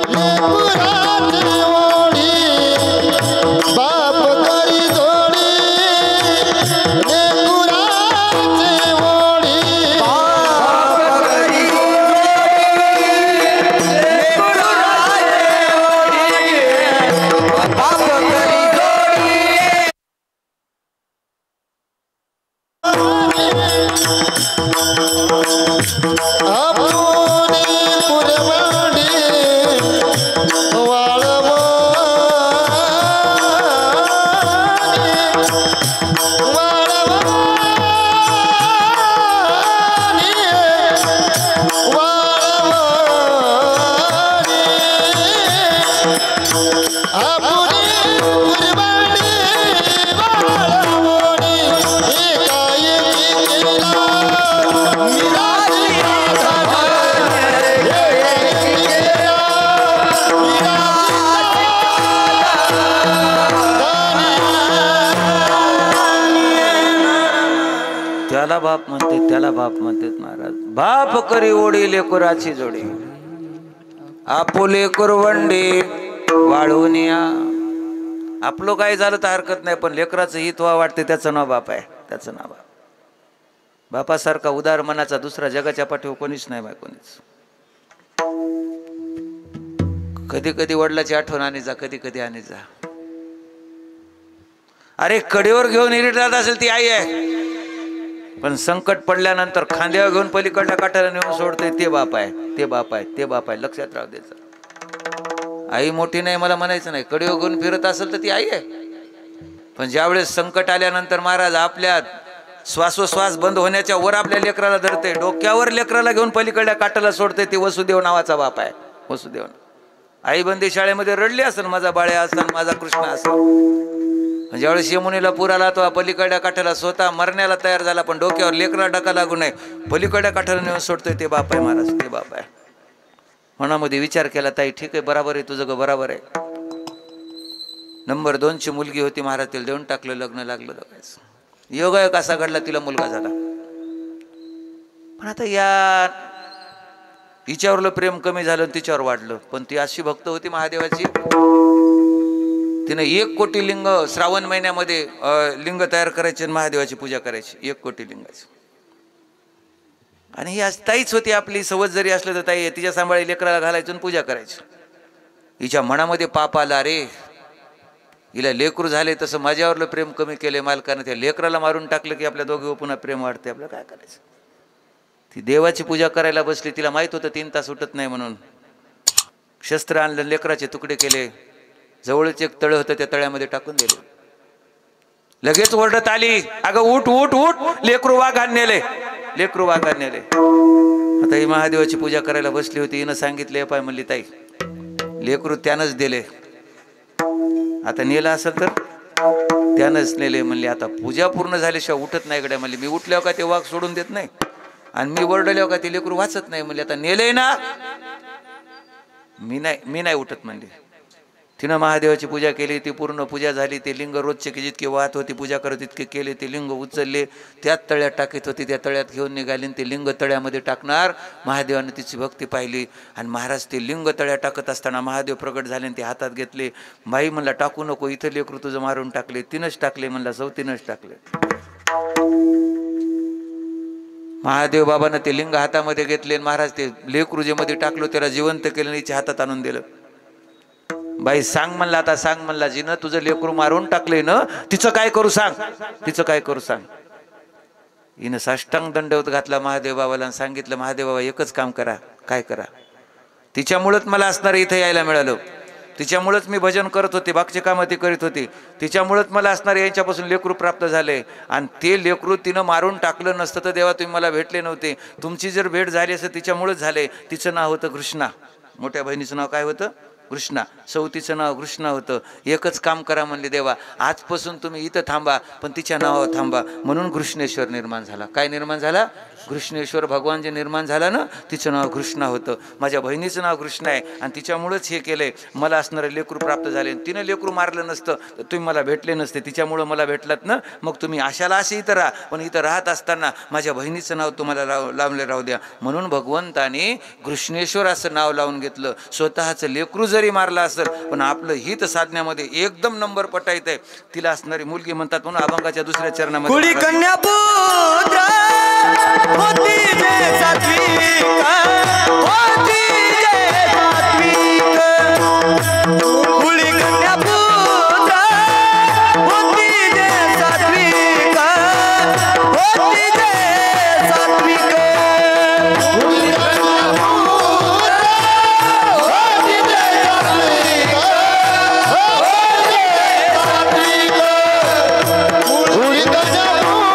लेकराची ओढी, बाप करी जोडी लेकराची ओढी, बाप करी आपुनी पुरवाडी वाळवाडी याला बाप म्हणते त्याला बाप म्हणतात महाराज. बाप करी ओढी लेकराची जोडी, आपोले कुरवंडी वाळून या. आपलं काय झालं तर हरकत नाही, पण लेकराचं हित व्हा वाटते त्याचं नाव बाप आहे, त्याचं नाव बाप. बापासारखा उदार मनाचा दुसरा जगाच्या पाठीवर कोणीच नाही बाय, कोणीच. कधी कधी वडिलाची आठवण आणि जा, कधी कधी आणि जा. अरे कडेवर घेऊन इरीट जात असेल ती आई आहे, पण संकट पडल्यानंतर खांद्यावर घेऊन पलीकडल्या काठाला नेऊन सोडते ते बाप आहे, ते बाप आहे, ते बाप आहे. लक्षात राहू द्यायचं. आई मोठी नाही मला म्हणायचं नाही, कडेवर घेऊन फिरत असेल तर ती आई आहे, पण ज्यावेळेस संकट आल्यानंतर महाराज आपल्या श्वासोश्वास बंद होण्याच्या वर आपल्या लेकराला धरते, डोक्यावर लेकराला घेऊन पलीकडल्या काठाला सोडते, ती वसुदेव नावाचा बाप आहे. वसुदेव. आई बंदी शाळेमध्ये रडली असेल, माझा बाळ्या असेल, माझा कृष्ण असेल. ज्यावेळेस यमुनेला पूर आला तो पलीकडल्या काठाला स्वतः मरण्याला तयार झाला, पण डोक्यावर लेकरा डका लागू नये पलीकडल्या काठाला नेऊन सोडतोय ते बाप आहे महाराज, ते बाप आहे. मनामध्ये विचार केला, ताई ठीक आहे, बराबर आहे तुझं, बराबर आहे. नंबर 2ची मुलगी होती महाराज, तिला देऊन टाकलं, लग्न लागलं दोघांचं. योगायोग असा घडला, तिला मुलगा झाला. पण आता या हिच्यावरलं प्रेम कमी झालं, तिच्यावर वाढलं. पण ती अशी भक्त होती महादेवाची, तिने 1 कोटी लिंग श्रावण महिन्यामध्ये लिंग तयार करायचे आणि महादेवाची पूजा करायची, 1 कोटी लिंगाची. आणि ही आज ताईच होती आपली, सवत जरी असलं तर ताई तिच्या सांभाळी लेकराला घालायचं आणि पूजा करायची. हिच्या मनामध्ये पाप आला, अरे हिला लेकरू झाले तसं माझ्यावरलं प्रेम कमी केले मालकानं, त्या लेकराला मारून टाकलं की आपल्या दोघे पुन्हा प्रेम वाढते, आपलं काय करायचं. ती देवाची पूजा करायला बसली, तिला माहित होतं 3 तास उठत नाही म्हणून. शस्त्र आणलं, लेकराचे तुकडे केले, जवळच एक तळ होतं त्या तळ्यामध्ये टाकून दिले. लगेच ओरडत आली, अगं उठ उठ उठ, लेकरू वाघात नेले, लेकरू वाघात नेले. आता ही महादेवाची पूजा करायला बसली होती, हिनं सांगितले पाय म्हणली ताई लेकरू त्यानंच दिले, आता नेलं असेल तर त्यानंच नेले. म्हणली आता पूजा पूर्ण झाल्याशिवाय उठत नाही गड्या. म्हणली मी उठल्यावर का ते वाघ सोडून देत नाही, आणि मी ओरडल्यावर का ते लेकरू वाचत नाही. म्हणले आता नेलंय ना, मी नाही उठत म्हणली. तिनं महादेवाची पूजा केली, ती पूर्ण पूजा झाली. ते लिंग रोजचे की जितके वाहत होती पूजा करत तितके केले, ते लिंग उचलले, त्यात तळ्यात टाकीत होती, त्या तळ्यात घेऊन निघाली. ते लिंग तळ्यामध्ये टाकणार, महादेवाने तिची भक्ती पाहिली. आणि महाराज ते लिंग तळ्यात टाकत असताना महादेव प्रगट झाले, ते हातात घेतले. बाई म्हणला टाकू नको, इथं लेकरू तुझं मारून टाकले. 3च टाकले म्हणला, 34च टाकले. महादेव बाबानं ते लिंग हातामध्ये घेतले, महाराज ते लेकरू जे मध्ये टाकलो त्याला जिवंत केलं, हिच्या हातात आणून दिलं. बाई सांग म्हणला, आता सांग म्हणला, जिनं तुझं लेकरू मारून टाकले ना, तिचं काय करू सांग, तिचं काय करू सांग. हिनं साष्टांग दंडवत घातला महादेव बाबाला आणि सांगितलं, महादेव बाबा एकच काम करा. काय करा? तिच्यामुळेच मला असणार इथे यायला मिळालं, तिच्यामुळेच मी भजन करत होते, बाकीचे कामं ती करीत होती, तिच्यामुळेच मला असणार यांच्यापासून लेकरू प्राप्त झाले. आणि ते लेकरू तिनं मारून टाकलं नसतं तर देवा तुम्ही मला भेटले नव्हते. तुमची जर भेट झाली असं तिच्यामुळेच झाले. तिचं नाव होतं कृष्णा, मोठ्या बहिणीचं नाव काय होतं? कृष्णा. सवतीचं नाव कृष्णा होतं. एकच काम करा म्हणले देवा, आजपासून तुम्ही इथं थांबा पण तिच्या नावावर थांबा. म्हणून कृष्णेश्वर निर्माण झाला. काय निर्माण झाला? कृष्णेश्वर भगवान जे निर्माण झाला ना, तिचं नाव कृष्णा होतं. माझ्या बहिणीचं नाव कृष्णा आहे आणि तिच्यामुळंच हे केलंय. मला असणारे लेकरू प्राप्त झाले. तिनं लेकरू मारलं नसतं तर तुम्ही मला भेटले नसते, तिच्यामुळं मला भेटलात ना. मग तुम्ही आशाला असे इथं राहा, पण इथं राहत असताना माझ्या बहिणीचं नाव तुम्हाला लावले राहू द्या. म्हणून भगवंताने कृष्णेश्वर असं नाव लावून घेतलं. स्वतःचं लेकरू जरी मारलं असेल पण आपलं हित साधण्यामध्ये एकदम नंबर पटायत आहे. तिला असणारी मुलगी म्हणतात म्हणून अभंगाच्या 2ऱ्या चरणामध्ये कन्या पुत्र होती जे सात्विक, होती जे सात्विक, कुळी कन्या पुत्र होती जे सात्विक, होती जे सात्विक, कुळी कन्या पुत्र होती जे सात्विक, होती जे सात्विक, कुळी कन्या पुत्र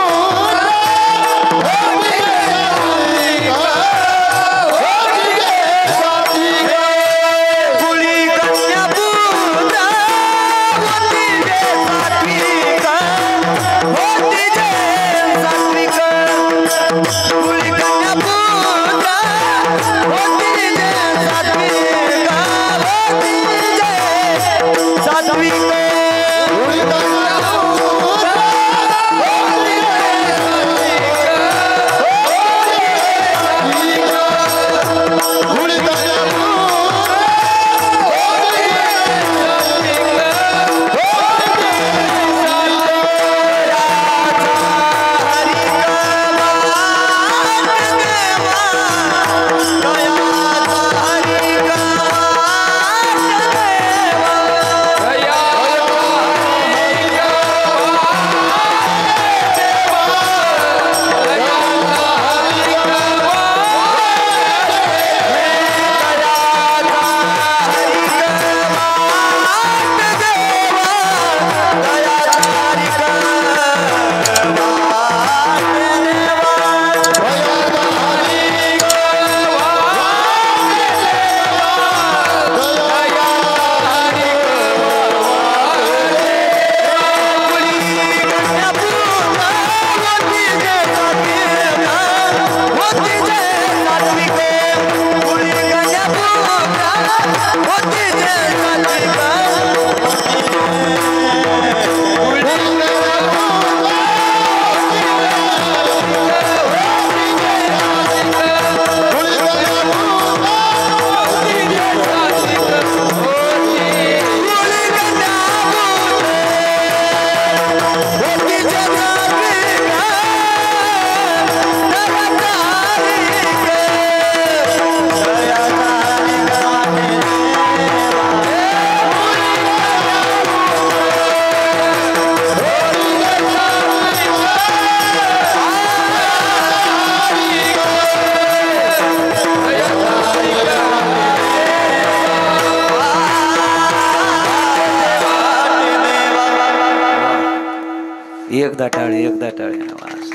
एकदा टाळे आवाज.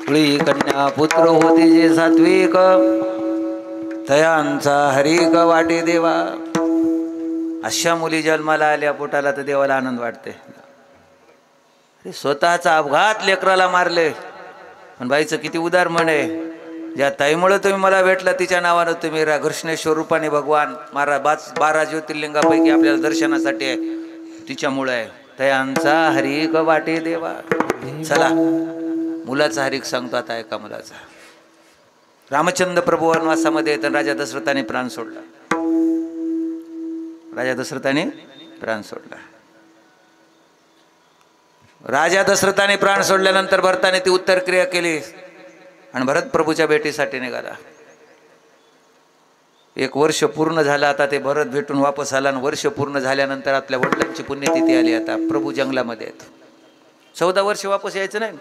कुळी कन्या पुत्र होते जे सात्विक, तयांचा हरिक वाटे देवा. अशा मुली जन्माला आल्या पोटाला तर देवाला आनंद वाटते. स्वतःचा अपघात लेकराला मारले, पण बाईचं किती उदार म्हण आहे. ज्या ताईमुळे तुम्ही मला भेटला तिच्या नावानं तुम्ही घृष्णेश्वर रूपाने भगवान मारा 12 ज्योतिर्लिंगापैकी आपल्याला दर्शनासाठी आहे, तिच्यामुळे आहे. तयांचा हरिक वाटे देवा. चला मुलाचा हरिक सांगतो आता ऐका मुलाचा. रामचंद्र प्रभू वनवासामध्ये येतात. राजा दशरथाने प्राण सोडला. राजा दशरथाने प्राण सोडला. राजा दशरथाने प्राण सोडल्यानंतर भरताने ती उत्तर क्रिया केली आणि भरत प्रभूच्या भेटीसाठी निघाला. 1 वर्ष पूर्ण झालं. आता ते भरत भेटून वापस आला आणि वर्ष पूर्ण झाल्यानंतर आपल्या वडिलांची पुण्यतिथी आली. आता प्रभू जंगलामध्ये आहेत. 14 वर्ष वापस यायचं नाही.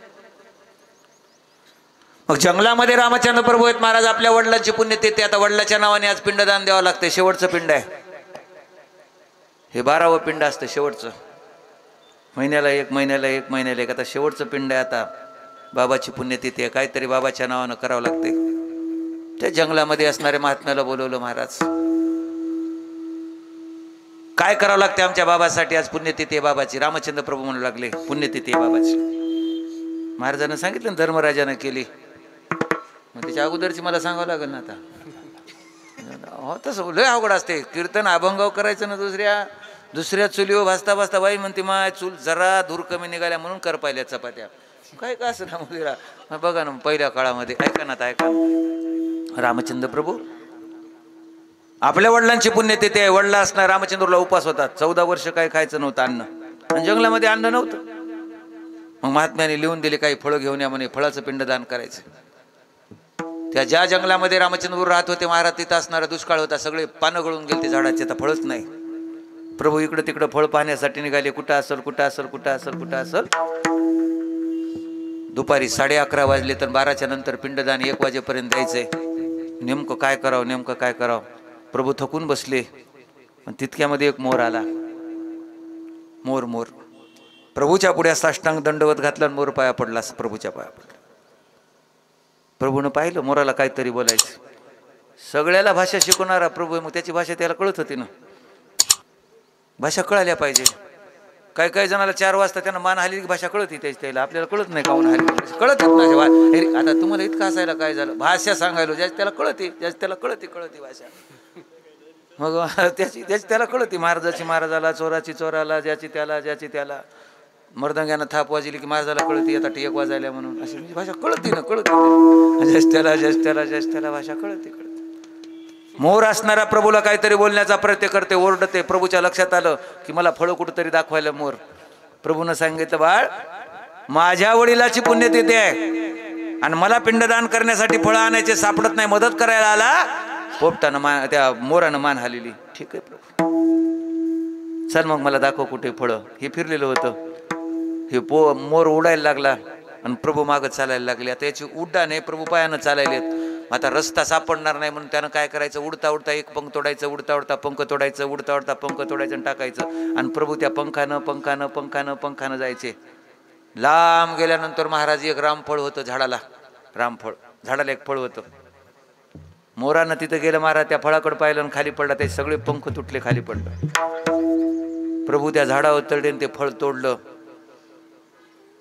मग जंगलामध्ये रामचंद्र प्रभू आहेत. महाराज आपल्या वडिलांची पुण्यतिथी. आता वडिलाच्या नावाने आज पिंडदान द्यावं लागते. शेवटचं पिंड आहे हे. 12वं पिंड असतं शेवटचं. महिन्याला एक आता शेवटचं पिंड आहे. आता बाबाची पुण्यतिथी आहे. काहीतरी बाबाच्या नावानं करावं लागते. त्या जंगलामध्ये असणाऱ्या महात्म्याला बोलवलं. महाराज काय करावं लागते आमच्या बाबासाठी? आज पुण्यतिथी आहे बाबाची. रामचंद्र प्रभू म्हणू लागले पुण्यतिथी आहे बाबाची. महाराजांना सांगितलं धर्मराजानं केली. मग त्याच्या अगोदरची मला सांगावं लागेल ना आता. हो तसं लय अवघड असते. कीर्तन अभंगाव करायचं ना दुसऱ्या चुलीवर भाजता भाजता बाई म्हणते माय चूल जरा धूर कमी निघाल्या म्हणून कर पाहिल्या चपात्या. काय का असं ना मुलीला. बघा ना पहिल्या काळामध्ये. ऐका ना रामचंद्र प्रभू आपल्या वडिलांची पुण्यतिथी आहे. वडिला असणार रामचंद्रला उपास होतात. 14 वर्ष काय खायचं नव्हतं अन्न आणि जंगलामध्ये अन्न नव्हतं. मग महात्म्याने लिहून दिले काही फळं घेऊन या म्हणे. फळाचं पिंडदान करायचं. त्या ज्या जंगलामध्ये रामचंद्र राहत होते महाराज तिथं असणारा दुष्काळ होता. सगळे पानं गळून गेले ते झाडाचे. आता फळच नाही. प्रभू इकडं तिकडं फळ पाहण्यासाठी निघाले. कुठं असल. दुपारी 11:30 वाजले तर 12च्या नंतर पिंडदान 1 वाजेपर्यंत द्यायचंय. नेमकं काय करावं. प्रभू थकून बसले. पण तितक्यामध्ये एक मोर आला. मोर प्रभूच्या पुढे साष्टांग दंडवत घातला. मोर पाया पडला. प्रभूच्या पाया पडला. प्रभूनं पाहिलं मोराला काहीतरी बोलायचं. सगळ्याला भाषा शिकवणारा प्रभू. मग त्याची भाषा त्याला कळत होती ना. भाषा कळायला पाहिजे. काही जणाला 4 वाजता त्यांना मान हल्ली भाषा कळत त्याची त्याला. आपल्याला कळत नाही काऊन हल्ली कळत नाही. आता तुम्हाला इतकं असायला काय झालं. भाषा सांगायलो ज्याची त्याला कळते भाषा. मग त्याची त्याला कळते. महाराजाला चोराची चोराला ज्याची त्याला मर्दंग्यानं थाप वाजली की महाराजाला कळते आता 1 वाजायला म्हणून. अशी भाषा कळते त्याला भाषा कळते. मोर असणारा प्रभूला काहीतरी बोलण्याचा प्रयत्न करते. ओरडते. प्रभूच्या लक्षात आलं की मला फळं कुठंतरी दाखवायला मोर. प्रभूनं सांगितलं बाळ माझ्या वडिलाची पुण्यतिथी आहे आणि मला पिंडदान करण्यासाठी फळं आणायचे सापडत नाही. मदत करायला आला. पोपटानं त्या मोरानं मान हलवली. ठीक आहे प्रभू चल मग मला दाखव कुठे फळं. हे फिरलेलं होतं. हे मोर उडायला लागला आणि प्रभू मागं चालायला लागले. आता याची उड्डाण आहे. प्रभू पायानं चालायलेत. आता रस्ता सापडणार नाही म्हणून त्यानं काय करायचं. उडता एक पंख तोडायचं. उडता पंख तोडायचं. उडता पंख तोडायचं आणि टाकायचं. आणि प्रभू त्या पंखानं जायचे. लांब गेल्यानंतर महाराज एक रामफळ होतं झाडाला. झाडाला एक फळ होतं. मोरानं तिथं गेलं. महाराज त्या फळाकडे पाहिलं आणि खाली पडला. ते सगळे पंख तुटले खाली पडलं. प्रभू त्या झाडावर चढले ते फळ तोडलं.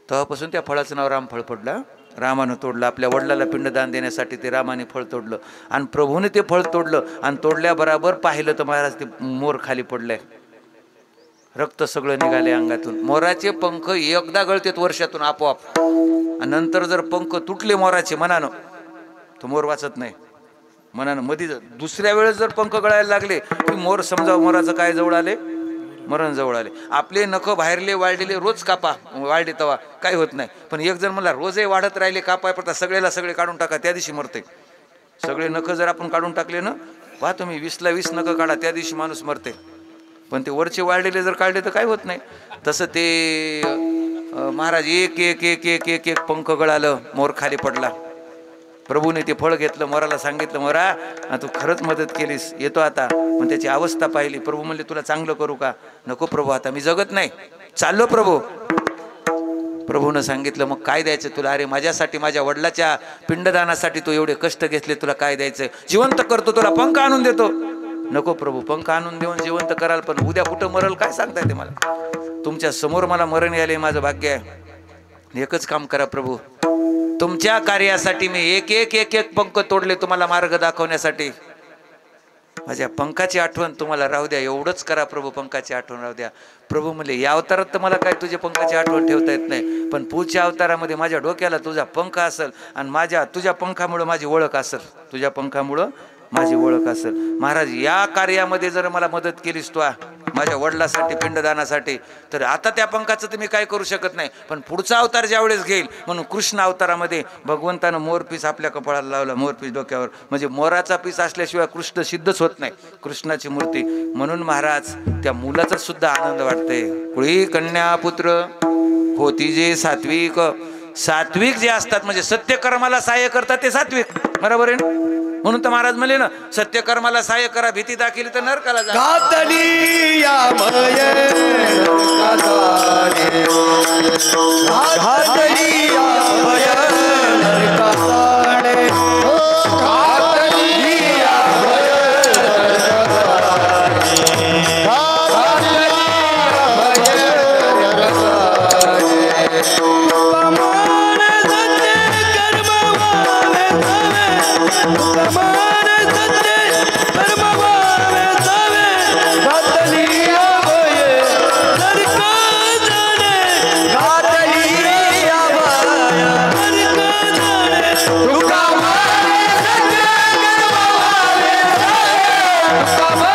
तेव्हापासून त्या फळाचं नाव रामफळ पडलं. रामानं तोडलं. आपल्या वडिलाला पिंडदान देण्यासाठी ते रामाने फळ तोडलं आणि प्रभूने ते फळ तोडलं आणि तोडल्याबरोबर पाहिलं तर महाराज ते मोर खाली पडलंय. रक्त सगळं निघाले अंगातून. मोराचे पंख एकदा गळतेत वर्षातून आपोआप. आणि नंतर जर पंख तुटले मोराचे मनानं तर मोर वाचत नाही. मनानं मध्ये दुसऱ्या वेळेस जर पंख गळायला लागले की मोर समजा मोराचं काय जवळ आले. मरण जवळ आले. आपले नख बाहेरले वाढलेले रोज कापा. वाढले तवा काही होत नाही. पण एक जण मला रोजही वाढत राहिले कापाय पडता. सगळे काढून टाका त्या दिवशी मरते. सगळे नख जर आपण काढून टाकले ना पहा तुम्ही 20ला 20 नख काढा त्या दिवशी माणूस मरते. पण ते वरचे वाढलेले जर काढले तर काही होत नाही. तसं ते महाराज एक पंख गळालं. मोर खाली पडला. प्रभूने ते फळ घेतलं. मोराला सांगितलं मोरा तू खरंच मदत केलीस. येतो आता. पण त्याची अवस्था पाहिली. प्रभू म्हणले तुला चांगलं करू का. नको प्रभू आता मी जगत नाही. चाललो प्रभू. प्रभूनं सांगितलं मग काय द्यायचं तुला? अरे माझ्यासाठी, माझ्या वडिलाच्या पिंडदानासाठी तू एवढे कष्ट घेतले, तुला काय द्यायचं? जिवंत करतो, तुला पंख आणून देतो. नको प्रभू, पंख आणून देऊन जिवंत कराल, पण उद्या कुठं मरल काय सांगताय ते मला? तुमच्या समोर मला मरण यायले, माझं भाग्य आहे. एकच काम करा प्रभू, तुमच्या कार्यासाठी मी एक एक एक एक पंख तोडले तुम्हाला मार्ग दाखवण्यासाठी. माझ्या पंखाची आठवण तुम्हाला राहू द्या, एवढंच करा प्रभू, पंखाची आठवण राहू द्या. प्रभू म्हणले या अवतारात तर मला काय तुझ्या पंखाची आठवण ठेवता येत नाही, पण पुढच्या अवतारामध्ये माझ्या डोक्याला तुझा पंख असेल आणि तुझ्या पंखामुळं माझी ओळख असेल, तुझ्या पंखामुळं माझी ओळख असेल. महाराज या कार्यामध्ये जर मला मदत केलीस तू माझ्या वडिलासाठी पिंडदानासाठी, तर आता त्या पंखाचं तर मी काय करू शकत नाही, पण पुढचा अवतार ज्यावेळेस घेईल. म्हणून कृष्ण अवतारामध्ये भगवंतानं मोरपीस आपल्या कपाळाला लावला, मोरपीस डोक्यावर, म्हणजे मोराचा पीस असल्याशिवाय कृष्ण सिद्धच होत नाही, कृष्णाची मूर्ती. म्हणून महाराज त्या मुलाचा सुद्धा आनंद वाटतंय. कुळी कन्या पुत्र होती जे सात्विक. सात्विक जे असतात म्हणजे सत्यकर्माला सहाय्य करतात ते सात्विक, बरोबर आहे ना? म्हणून तर महाराज म्हणले ना, सत्यकर्माला सहाय्य करा, भीती दाखिली तर नरकाला जा. घातली या भय नरकासाने, घातली या भय नरकासाने, घातली या भय नरकासाने, घातली या भय नरकासाने. कमान सत्य कर्मवान जावे, कमान सत्य कर्मवान जावे, घातली या भय नरकासाने, घातली या भय नरकासाने. तुका मान सत्य कर्मवान जावे, तुका मान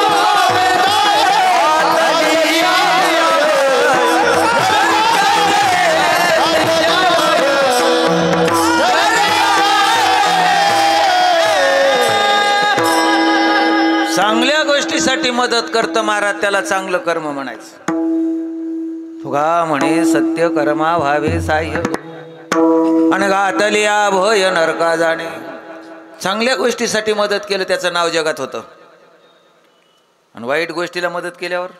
सत्य कर्मवान जावे, घातली या चांगल्या गोष्टीसाठी मदत करतं महाराज, त्याला चांगलं कर्म म्हणायचं. तुगा म्हणे सत्य कर्मा व्हावे साह्य, आणि घातलिया भय नरका जाणे. चांगल्या गोष्टीसाठी मदत केलं त्याचं नाव जगात होतं, आणि वाईट गोष्टीला मदत केल्यावर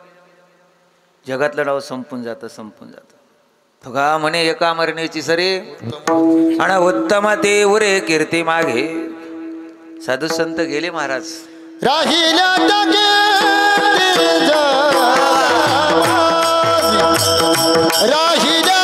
जगातलं नाव संपून जातं, संपून जातं. तुगा म्हणे एका मरणेची सरे, आणि उत्तम ते उरे कीर्ती मागे. साधू संत गेले महाराज, राहिल्या तगे राहिल्या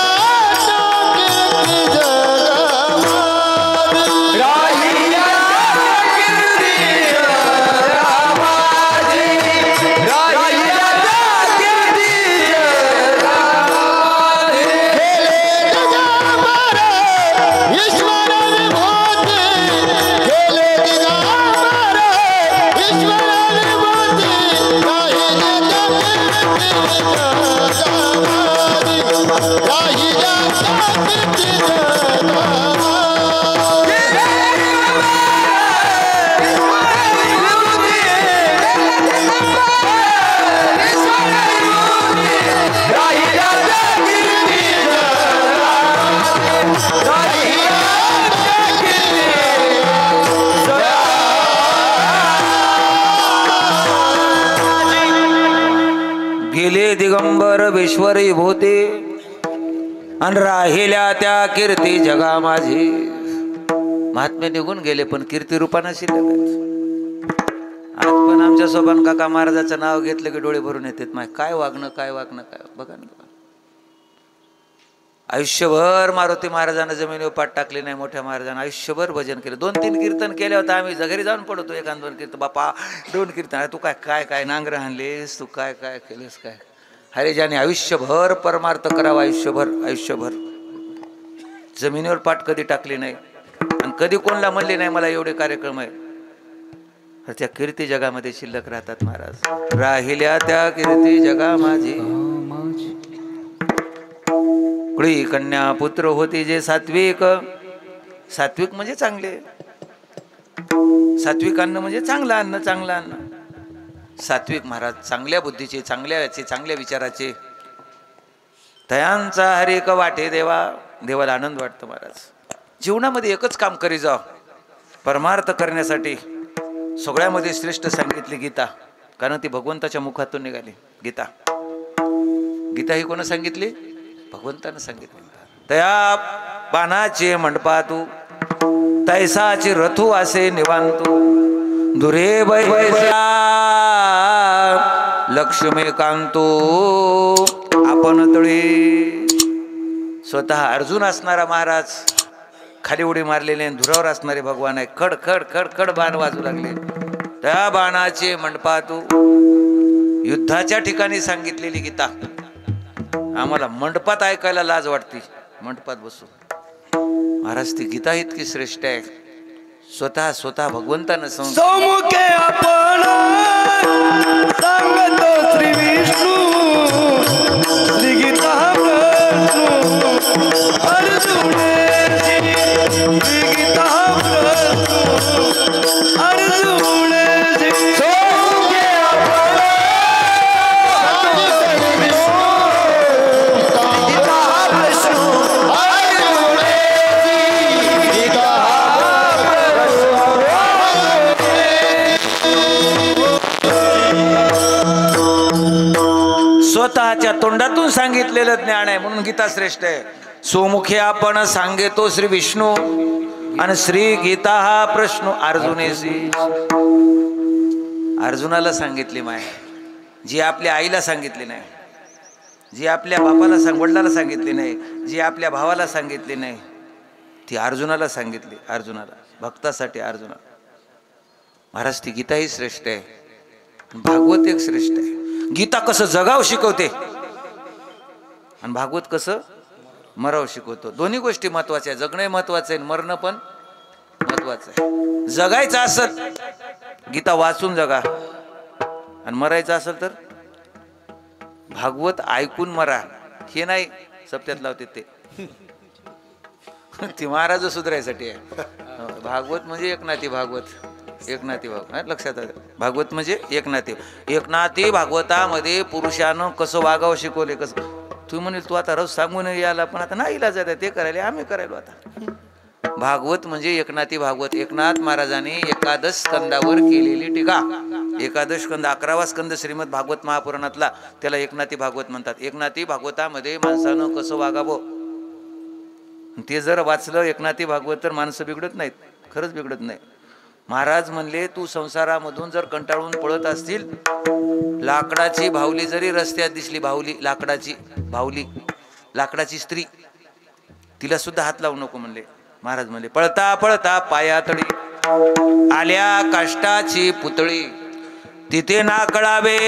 गेले दिगंबर विश्वरी भूते, आणि राहिल्या त्या कीर्ती जगा माझी. महात्मे निघून गेले पण कीर्ती रूपानं शिल्लक आहेत. आज पण आमच्या सोपान काका महाराजाचं नाव घेतलं की डोळे भरून येतात. माय काय वागणं, काय वागणं, काय बघा ना. आयुष्यभर मारुती महाराजांना जमिनीवर पाठ टाकले नाही, मोठ्या महाराजांना आयुष्यभर भजन केलं. 2-3 कीर्तन केले होतं आम्ही घरी जाऊन पडतो, 1-2 कीर्तन. बापा 2 कीर्तन, तू काय काय काय नांगर आणलेस, तू काय काय केलेस काय. अरे ज्याने आयुष्यभर परमार्थ करावा, आयुष्यभर आयुष्यभर जमिनीवर पाठ कधी टाकली नाही, आणि कधी कोणला म्हणले नाही मला एवढे कार्यक्रम आहे, तर त्या कीर्ती जगामध्ये शिल्लक राहतात महाराज. राहिल्या त्या कीर्ती जगा माझी. कुळी कन्या पुत्र होती जे सात्विक. सात्विक म्हणजे चांगले, सात्विक अन्न म्हणजे चांगलं अन्न, चांगलं अन्न. सात्विक महाराज चांगल्या बुद्धीचे, चांगल्या विचाराचे. तयांचा हरेक वाटे देवा. देवाला आनंद वाटतो महाराज. जीवनामध्ये एकच काम करी जाव, परमार्थ करण्यासाठी. सगळ्यामध्ये श्रेष्ठ सांगितली गीता, कारण ती भगवंताच्या मुखातून निघाली. गीता, गीता ही कोण सांगितली? भगवंतानं सांगितलं. तया बाणाचे मंडपा तू तैसाचे रथू असे निवांतू दुरे बैसा लक्ष्मी कांतो आपण तळी. स्वतः अर्जुन असणारा महाराज खाली उडी मारलेले धुरावर असणारे भगवान आहे. खड खड खड खड बाण वाजू लागले. त्या बाणाचे मंडपातू युद्धाच्या ठिकाणी सांगितलेली गीता आम्हाला मंडपात ऐकायला लाज वाटते. मंडपात बसू महाराज ती गीता इतकी श्रेष्ठ आहे. स्वतः भगवंतानं सौमुखे आपण सांगतो श्री विष्णू श्री गीता अर्जुनेची श्री गीता अर्जुनेची सौमुखे आपण स्वतःच्या तोंडातून सांगितलेलं ज्ञान आहे म्हणून गीता श्रेष्ठ आहे. सोमुखे आपण सांगेतो श्री विष्णू आणि श्री गीता हा प्रश्न अर्जुनेसी. अर्जुनाला सांगितली माय जी आपल्या आईला सांगितली नाही, जी आपल्या बापाला वडिलाला सांगितली नाही, जी आपल्या भावाला सांगितली नाही, ती अर्जुनाला सांगितली. अर्जुनाला भक्तासाठी अर्जुना. महाराज ती गीता ही श्रेष्ठ आहे. भागवत एक श्रेष्ठ आहे. गीता कसं जगाव शिकवते आणि भागवत कसं मराव शिकवतो. दोन्ही गोष्टी महत्वाच्या आहे. जगणे महत्वाचं आहे, मरणं पण महत्वाचं आहे. जगायचं असेल गीता वाचून जगा आणि मरायचं असेल तर भागवत ऐकून मरा. हे नाही सप्त्यात लावते ते महाराज सुधारायसाठी आहे. भागवत म्हणजे एकनाथी भागवत. एकनाथी भागवत लक्षात आलं. भागवत म्हणजे एकनाथी भागवतामध्ये पुरुषानं कसं वागावं शिकवले. कसं तू म्हणेल तू आता रोज सांगून याला पण आता नाही इलाज आहे ते करायला आम्ही करायलो. आता भागवत म्हणजे एकनाथी भागवत. एकनाथ महाराजांनी एकादश स्कंदावर केलेली टीका. एकादश स्कंद 11वा स्कंद श्रीमद भागवत महापुराणातला त्याला एकनाथी भागवत म्हणतात. एकनाथी भागवतामध्ये माणसानं कसं वागावं ते जर वाचलं एकनाथी भागवत तर माणसं बिघडत नाहीत. खरंच बिघडत नाही. महाराज म्हणले तू संसारामधून जर कंटाळून पळत असतील, लाकडाची भावली जरी रस्त्यात दिसली, भावली लाकडाची भावली लाकडाची स्त्री, तिला सुद्धा हात लावू नको म्हणले. महाराज म्हणले पळता पळता पायातळी आल्या काष्टाची पुतळी, तिथे ना कळावे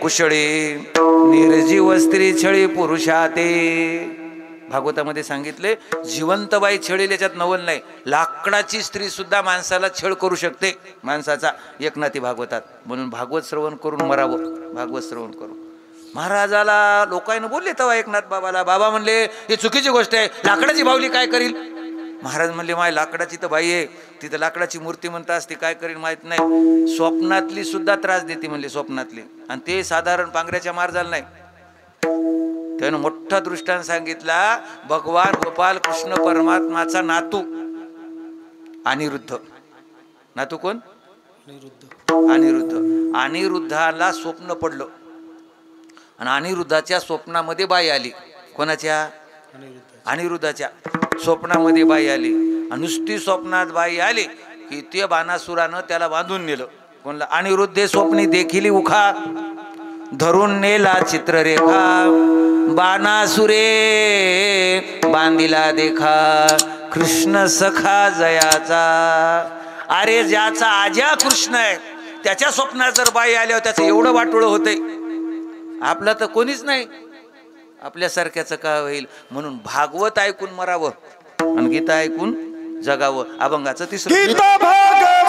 कुशळी निर्जीव स्त्री छळी पुरुषाते. भागवतामध्ये सांगितले जिवंत बाई छळेल याच्यात नवल नाही. लाकडाची स्त्री सुद्धा माणसाला छळ करू शकते माणसाचा. एकनाथी भागवतात. म्हणून भागवत श्रवण करून मरावं. भागवत श्रवण करून. महाराजाला लोकांना बोलले तेव्हा एकनाथ बाबाला. बाबा म्हणले हे चुकीची गोष्ट आहे, लाकडाची बावली काय करील. महाराज म्हणले माय लाकडाची तर बाई आहे, तिथं लाकडाची मूर्ती म्हणता असते काय करील माहित नाही. स्वप्नातली सुद्धा त्रास देते म्हणले. स्वप्नातली. आणि ते साधारण पांघऱ्याच्या मार झाला नाही. त्यानं मोठा दृष्टांत सांगितला. भगवान गोपाल कृष्ण परमात्माचा नातू अनिरुद्ध. नातू कोण. अनिरुद्ध. अनिरुद्धाला स्वप्न पडलं आणि अनिरुद्धाच्या स्वप्नामध्ये बाई आली. कोणाच्या. अनिरुद्धाच्या स्वप्नामध्ये बाई आली. आणि नुसती स्वप्नात बाई आली की ते बाणासुरानं त्याला बांधून नेलं. कोणला. अनिरुद्धे स्वप्नी देखील उखा धरून नेला चित्ररेखा, बाणासुरे बांधिला देखा कृष्ण सखा जयाचा. अरे ज्याचा आज्या कृष्ण आहे त्याच्या स्वप्नात जर बाई आल्यावर त्याचं एवढं वाटोळं होतंय. आपलं तर कोणीच नाही. आपल्यासारख्याचं काय होईल. म्हणून भागवत ऐकून मरावं आणि गीता ऐकून जगावं. अभंगाचं तिसरं. गीता भागवत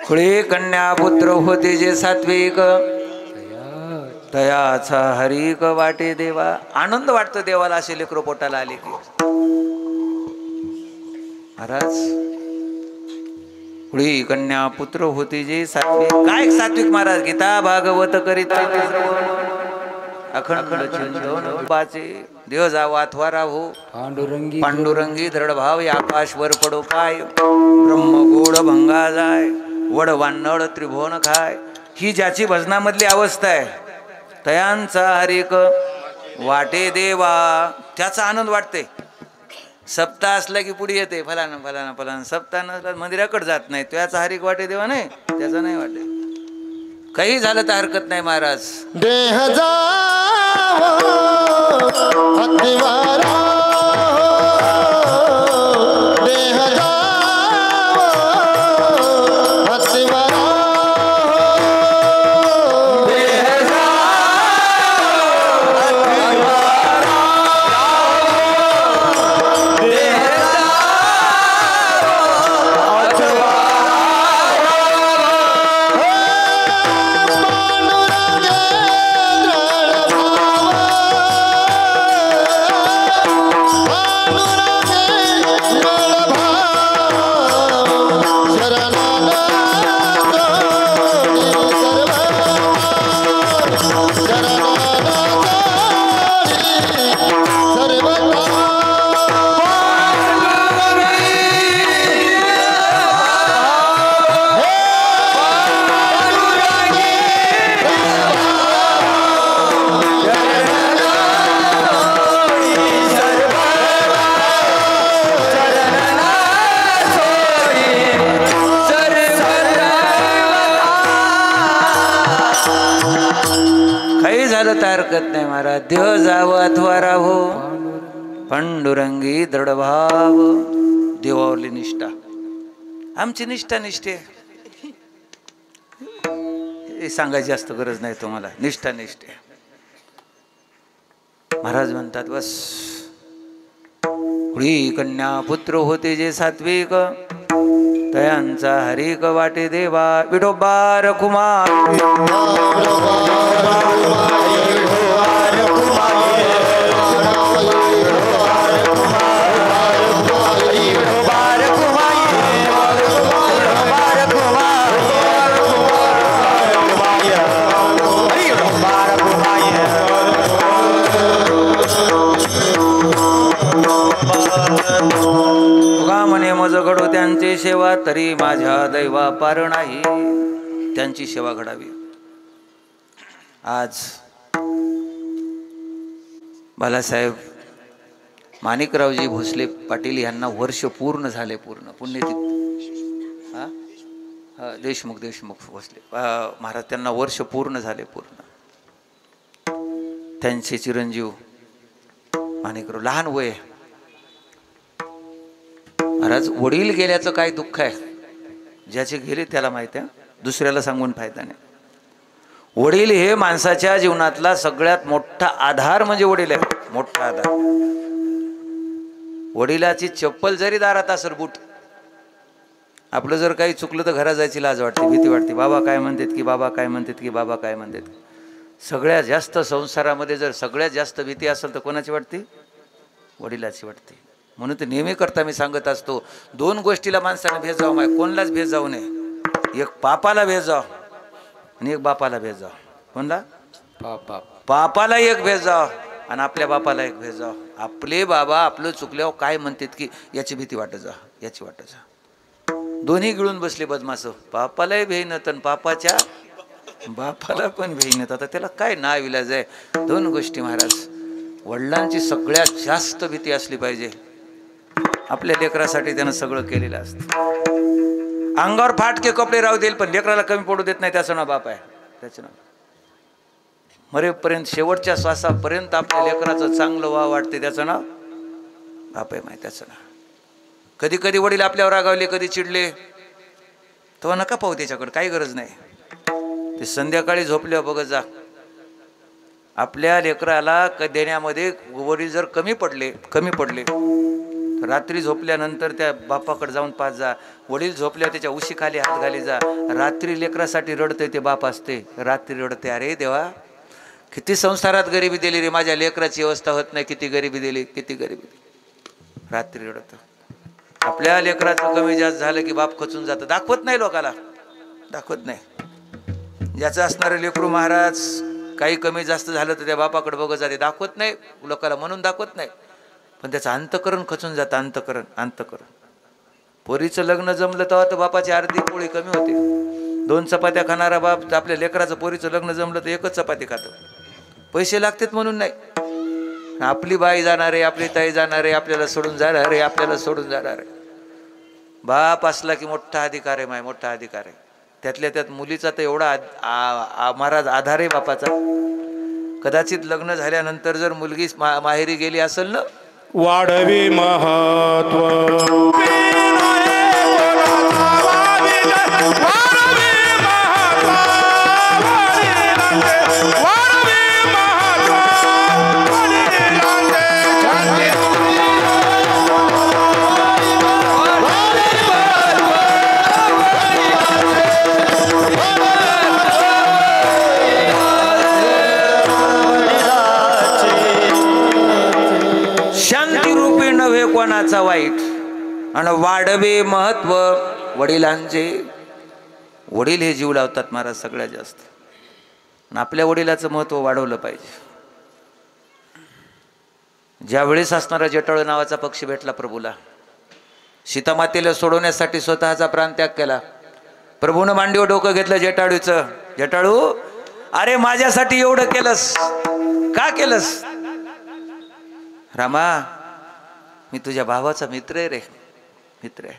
खुळे कन्या पुत्र होते जे सात्विक तयाचा हरिक वाटे देवा. आनंद वाटतो देवाला असे लेकरं पोटाला आले की. महाराज खुळी कन्या पुत्र होते जे सात्विक. काय सात्विक महाराज? गीता भागवत करीत अखंड चिंतन बाचे देव जावा अथवा राहो पांडुरंगी दृढ भाव आकाश वर पडो पाय ब्रह्म गोड भंगा जाय वड वानळ त्रिभुवन खाय. ही ज्याची भजनामधली अवस्था आहे तयांचा हरिक वाटे देवा. त्याचा आनंद वाटते. सप्ताह असला की पुढे येते फलाना फलाना फलाना. सप्ताह नसला मंदिराकडे जात नाही. त्याचा हरिक वाटे देवा नाही. त्याचा नाही वाटे. काही झालं तर हरकत नाही महाराज. देह जावो अतिवारा देह जावो अतिवारा हरकत नाही महाराज. देव जाव अथवा राहो पांडुरंगी दृढ भाव. देवावरली निष्ठा आमची निष्ठा निष्ठे हे सांगायची जास्त गरज नाही तुम्हाला. निष्ठा निष्ठे महाराज म्हणतात बस. खुळी कन्या पुत्र होते जे सात्विक तयांचा हरिक वाटे देवा. विठोबा रखुमार म्हणे मज घडो त्यांची सेवा तरी माझ्या दैवा पार नाही. त्यांची सेवा घडावी. आज बालासाहेब माणिकरावजी भोसले पाटील यांना वर्ष पूर्ण झाले. पूर्ण पुण्यतिथी देशमुख भोसले महाराज त्यांना वर्ष पूर्ण झाले. पूर्ण त्यांचे चिरंजीव माणिकराव लहान वय. महाराज वडील गेल्याचं काय दुःख आहे. ज्याचे गेले त्याला माहिती आहे. दुसऱ्याला सांगून फायदा नाही. वडील हे माणसाच्या जीवनातला सगळ्यात मोठा आधार म्हणजे वडील आहे. मोठा आधार. वडिलाची चप्पल जरी दारात असेल बूट आपलं जर काही चुकलं तर घरात जायची लाज वाटते. भीती वाटते. बाबा काय म्हणतात की बाबा काय म्हणतात की बाबा काय म्हणतात. सगळ्यात जास्त संसारामध्ये जर सगळ्यात जास्त भीती असेल तर कोणाची वाटते? वडिलाची वाटते. म्हणून ते नेहमी करता मी सांगत असतो दोन गोष्टीला माणसाने भेद जाऊ माय. कोणलाच भेद जाऊ नये. एक पापाला भेद जाऊ आणि एक बापाला भेद जाऊ. कोणला? पापाला एक भेद जाऊ आणि आपल्या बापाला एक भेद जाऊ. आपले बाबा आपलं चुकल्यावर काय म्हणतात की याची भीती वाटत जा याची वाटत जा. दोन्ही गिळून बसले बदमास. पापालाही भेईनत आणि पापाच्या बापाला पण भेईनत. आता त्याला काय नाव इलाज आहे. दोन गोष्टी महाराज. वडिलांची सगळ्यात जास्त भीती असली पाहिजे. आपल्या लेकरासाठी त्यानं सगळं केलेलं असतं. अंगावर फाटके कपडे राहू देईल पण लेकराला कमी पडू देत नाही. त्याचं नाव बाप आहे. त्याचं नाव मरेपर्यंत शेवटच्या श्वासापर्यंत आपल्या लेकराचं चांगलं व्हावं वाटते. त्याचं नाव बाप आहे माहिती. त्याचं नाव. कधी कधी वडील आपल्यावर रागावले कधी चिडले तेव्हा नका पाहू त्याच्याकडे. काही गरज नाही. ते संध्याकाळी झोपल्यावर बघत जा. आपल्या लेकराला देण्यामध्ये वडील जर कमी पडले रात्री झोपल्यानंतर त्या बापाकडे जाऊन पाच जा. वडील झोपल्यावर त्याच्या उशीखाली हात घाली जा. रात्री लेकरासाठी रडते ते बाप असते, रात्री रडते, अरे देवा किती संसारात गरिबी दिली रे, माझ्या लेकराची व्यवस्था होत नाही, किती गरिबी दिली, किती गरिबी दिली. रात्री रडत. आपल्या लेकराचं कमी जास्त झालं की बाप खचून जातं, दाखवत नाही लोकाला, दाखवत नाही. ज्याचं असणारं लेकरू महाराज काही कमी जास्त झालं तर त्या बापाकडे बघत जाते, दाखवत नाही लोकाला, म्हणून दाखवत नाही, पण त्याचं अंतकरण खचून जातं. अंतकरण पोरीचं लग्न जमलं तेव्हा तर बापाची अर्धी पोळी कमी होते. 2 चपात्या खाणारा बाप आपल्या लेकराचं पोरीचं लग्न जमलं तर 1च चपाती खातं. पैसे लागतात म्हणून नाही. आपली बाई जाणार आहे, आपली ताई जाणार आहे, आपल्याला सोडून जाणार आहे, आपल्याला सोडून जाणार आहे. बाप असला की मोठा अधिकार आहे, मोठा अधिकार आहे. त्यातल्या त्यात मुलीचा तर एवढा महाराज आधार आहे बापाचा. कदाचित लग्न झाल्यानंतर जर मुलगी माहेरी गेली असेल ना, वाढवी महत्व शांतिरूपी नव्हे कोणाचा वाईट, आणि वाढवे महत्व वडिलांचे. वडील हे जीव लावतात महाराज सगळ्यात जास्त, आणि आपल्या वडिलाचं महत्व वाढवलं पाहिजे. ज्या वेळेस असणारा जटाळू नावाचा पक्षी भेटला प्रभूला, सीतामातेला सोडवण्यासाठी स्वतःचा प्राणत्याग केला. प्रभूनं मांडीवर डोकं घेतलं जटाळूचं, जटाळू अरे माझ्यासाठी एवढं केलंस, का केलंस? रामा मी तुझ्या भावाचा मित्र आहे रे, मित्र आहे,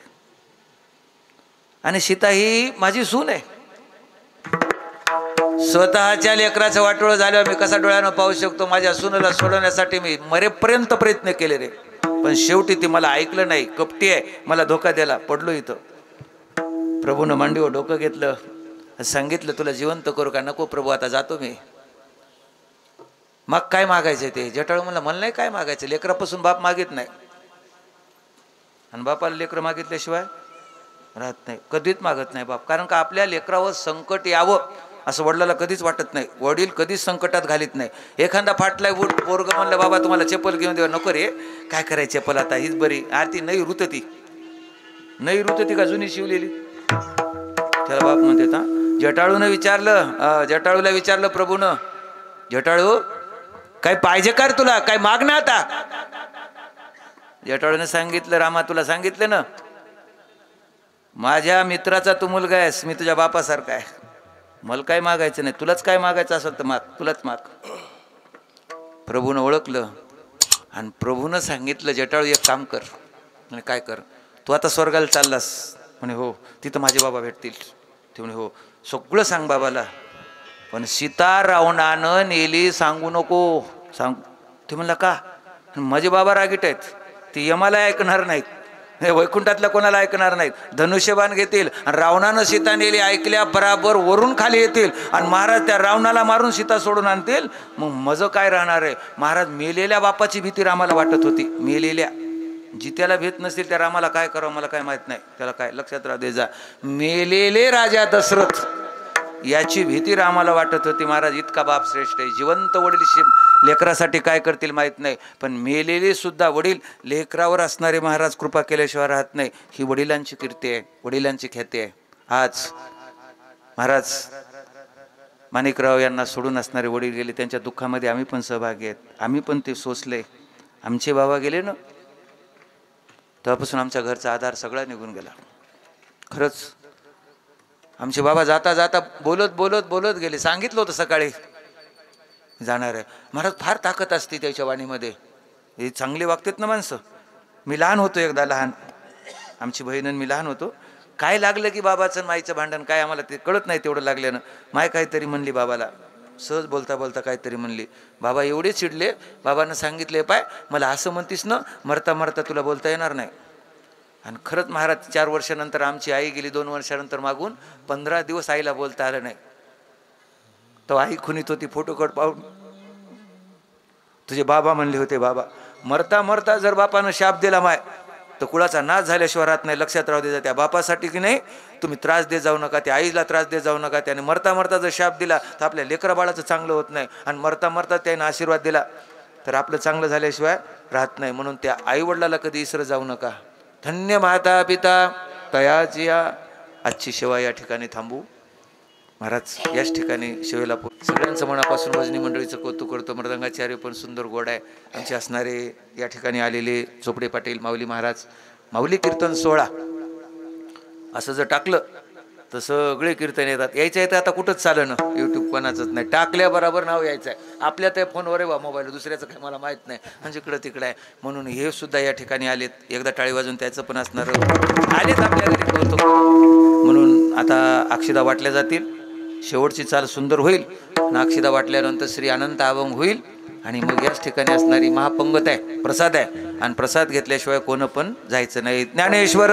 आणि सीता ही माझी सून आहे. स्वतःच्या लेकराचं वाटोळं झाल्यावर मी कसा डोळ्यानं पाहू शकतो? माझ्या सुनेला सोडवण्यासाठी मी मरेपर्यंत प्रयत्न केले रे, पण शेवटी ती मला ऐकलं नाही, कपटी आहे, मला धोका द्यायला, पडलो इथं. प्रभूनं मांडीवर डोकं घेतलं, सांगितलं तुला जिवंत करू का? नको प्रभू, आता जातो मी. मग काय मागायचं ते? जटाळू म्हणलं मला नाही काय मागायचं, लेकरापासून बाप मागित नाही, आणि बापाला लेकरं मागितल्याशिवाय राहत नाही, कधीच मागत नाही बाप. कारण का आपल्या लेकरावर संकट यावं असं वडिलाला कधीच वाटत नाही. वडील कधीच संकटात घालीत नाही. एखादा फाटलाय बूट, पोरग म्हणलं बाबा तुम्हाला चप्पल घेऊन देऊ, नको रे काय करायची चप्पल आता, हीच बरी. आरती नाही रुतती, नाही रुतती का जुनी शिवलेली? त्याला बाप म्हणते ना. जटाळूनं विचारलं, जटाळूला विचारलं प्रभूनं, जटाळू काय पाहिजे का तुला, काय माग ना आता? जटाळूने सांगितलं, रामा तुला सांगितलं ना, माझ्या मित्राचा तू मुलगा आहेस, मी तुझ्या बापासारखा आहे, मला काय मागायचं नाही, तुलाच काय मागायचं असेल तर माग, तुलाच माग. प्रभूनं ओळखलं, आणि प्रभूनं सांगितलं जटाळू एक काम कर. म्हणे काय कर? तू आता स्वर्गाला चाललास? म्हणे हो. तिथं माझे बाबा भेटतील? ते म्हणे हो. सगळं सांग बाबाला, पण सीता रावणानं नेली सांगू नको, सांग. ते म्हणला का? माझे बाबा रागीट आहेत, ते यमाला ऐकणार नाहीत, वैकुंठातल्या कोणाला ऐकणार नाहीत. धनुष्यबाण घेतील आणि रावणानं सीता नेली ऐकल्या बराबर वरून खाली येतील, आणि महाराज त्या रावणाला मारून सीता सोडून आणतील. मग मज काय राहणार आहे? महाराज मेलेल्या बापाची भीती रामाला वाटत होती, मेलेल्या. जित्याला भीत नसेल त्या रामाला काय करावं मला काय माहित नाही. त्याला काय लक्षात राहू दे जा, मेलेले राजा दशरथ याची भीती रामाला वाटत होती. महाराज इतका बाप श्रेष्ठ आहे. जिवंत वडील लेकरासाठी काय करतील माहीत नाही, पण मेलेले सुद्धा वडील लेकरावर असणारे महाराज कृपा केल्याशिवाय राहत नाही. ही वडिलांची कीर्ती आहे, वडिलांची ख्याती आहे. आज महाराज माणिकराव यांना सोडून असणारे वडील गेले, त्यांच्या दुःखामध्ये आम्ही पण सहभागी आहेत, आम्ही पण ते सोसले. आमचे बाबा गेले ना, तेव्हापासून आमच्या घरचा आधार सगळा निघून गेला. खरंच आमचे बाबा जाता जाता बोलत बोलत बोलत गेले. सांगितलं होतं सकाळी जाणार आहे. महाराज फार ताकद असते त्याच्या वाणीमध्ये, हे चांगले वागतात ना माणसं. मी लहान होतो एकदा, लहान आमची बहीण मी लहान होतो. काय लागलं की बाबाचं माईचं भांडण, काय आम्हाला ते कळत नाही तेवढं लागल्यानं. माय काहीतरी म्हणली बाबाला, सहज बोलता बोलता काहीतरी म्हणली. बाबा एवढे चिडले. बाबांना सांगितले, पाय मला असं म्हणतीस ना, मरता मरता तुला बोलता येणार नाही. आणि खरंच महाराज 4 वर्षानंतर आमची आई गेली, 2 वर्षानंतर मागून 15 दिवस आईला बोलता आलं नाही. तो आई खुनीत होती, फोटो कड पाहून. तुझे बाबा म्हणले होते, बाबा मरता मरता जर बापानं शाप दिला माय तर कुळाचा नाश झाल्याशिवाय राहत नाही. लक्षात राहू द्या. त्या बापासाठी की नाही तुम्ही त्रास देत जाऊ नका, त्या आईला त्रास देत जाऊ नका. त्याने मरता मरता जर शाप दिला तर आपल्या लेकरा बाळाचं चांगलं होत नाही, आणि मरता मरता त्याने आशीर्वाद दिला तर आपलं चांगलं झाल्याशिवाय राहत नाही. म्हणून त्या आईवडिलाला कधी इसर जाऊ नका. धन्य माता पिता तयाची या. आजची सेवा या ठिकाणी थांबू. महाराज याच ठिकाणी शिवेला सगळ्यांचं मनापासून भजनी मंडळीचं कौतुक करतो. मृदंगाचार्य पण सुंदर गोड आहे. आमचे असणारे या ठिकाणी आलेले चोपडे पाटील माऊली महाराज. माऊली कीर्तन 16 असं जर टाकलं तर सगळे कीर्तन येतात. यायचं आहे तर आता कुठंच चालं ना, यूट्यूब कोणाचंच नाही. टाकल्याबरोबर नाव यायचं आहे. आपल्या त्या फोनवर आहे बा मोबाईल, दुसऱ्याचं काही मला माहीत नाही. म्हणजे इकडं तिकडं आहे. म्हणून हे सुद्धा या ठिकाणी आलेत. एकदा टाळी वाजून त्याचं पण असणार आलेत आपल्या घरी कौतुक. म्हणून आता अक्षदा वाटल्या जातील. शेवटची चाल सुंदर होईल. आणि अक्षदा वाटल्यानंतर श्री अनंत अभंग होईल. आणि मग याच ठिकाणी असणारी महापंगत आहे, प्रसाद आहे. आणि प्रसाद घेतल्याशिवाय कोण पण जायचं नाही. ज्ञानेश्वर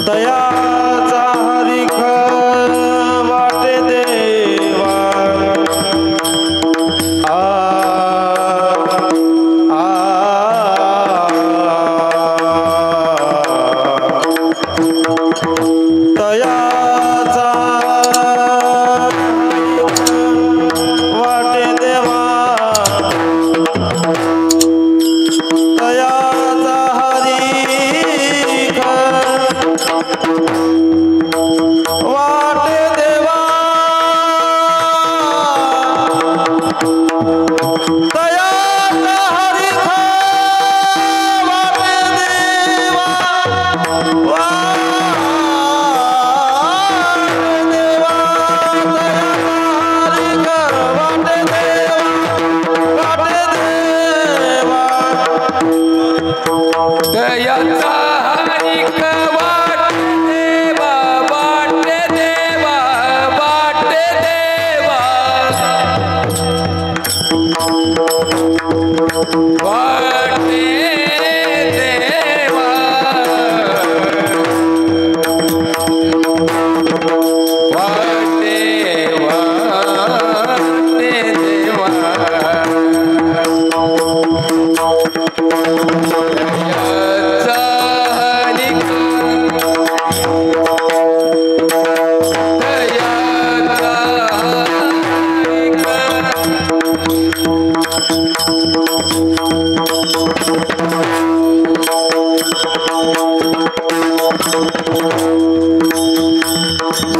तयाचा हरिख वाटे देवा तयाचा वाटे देवा तयाचा हरिख वाटे देवा तयाचा हरिख वाटे देवा तयाचा हरिख वाटे देवा वाटे देवा वाटे देवा वाटे देवा वाटे वाटे देवा तयाचा हरिख तयाचा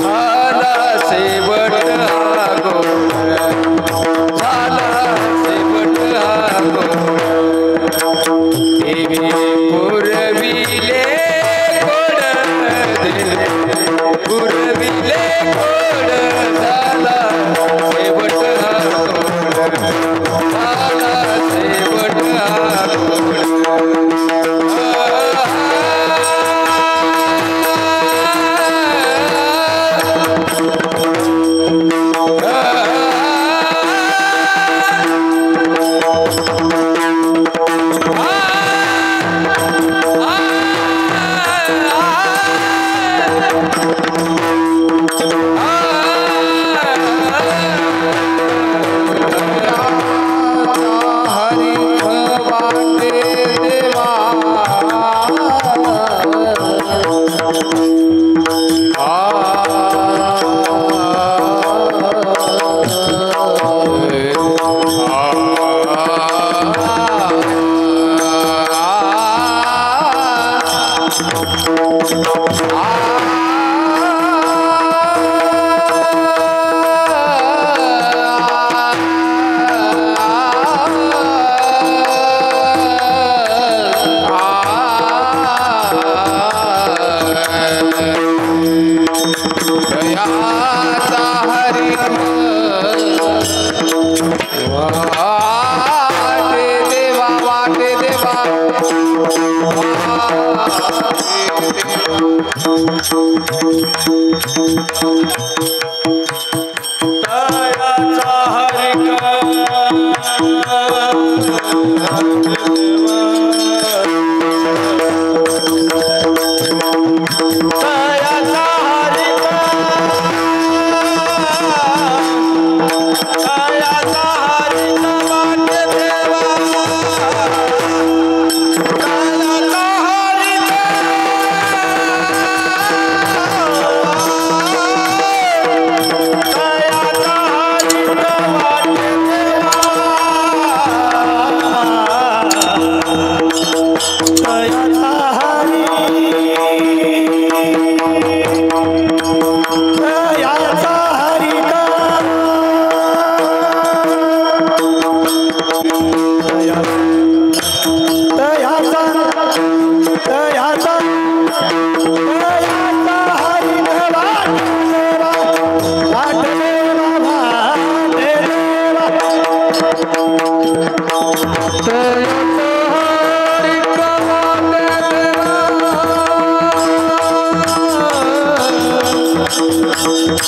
झाला शेवट हा गोड झाला शेवट हा गोड देवी पुरविले गोड पुरविले गोड झाला शेवट हा गोड झाला शेवट हा गोड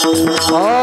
देवा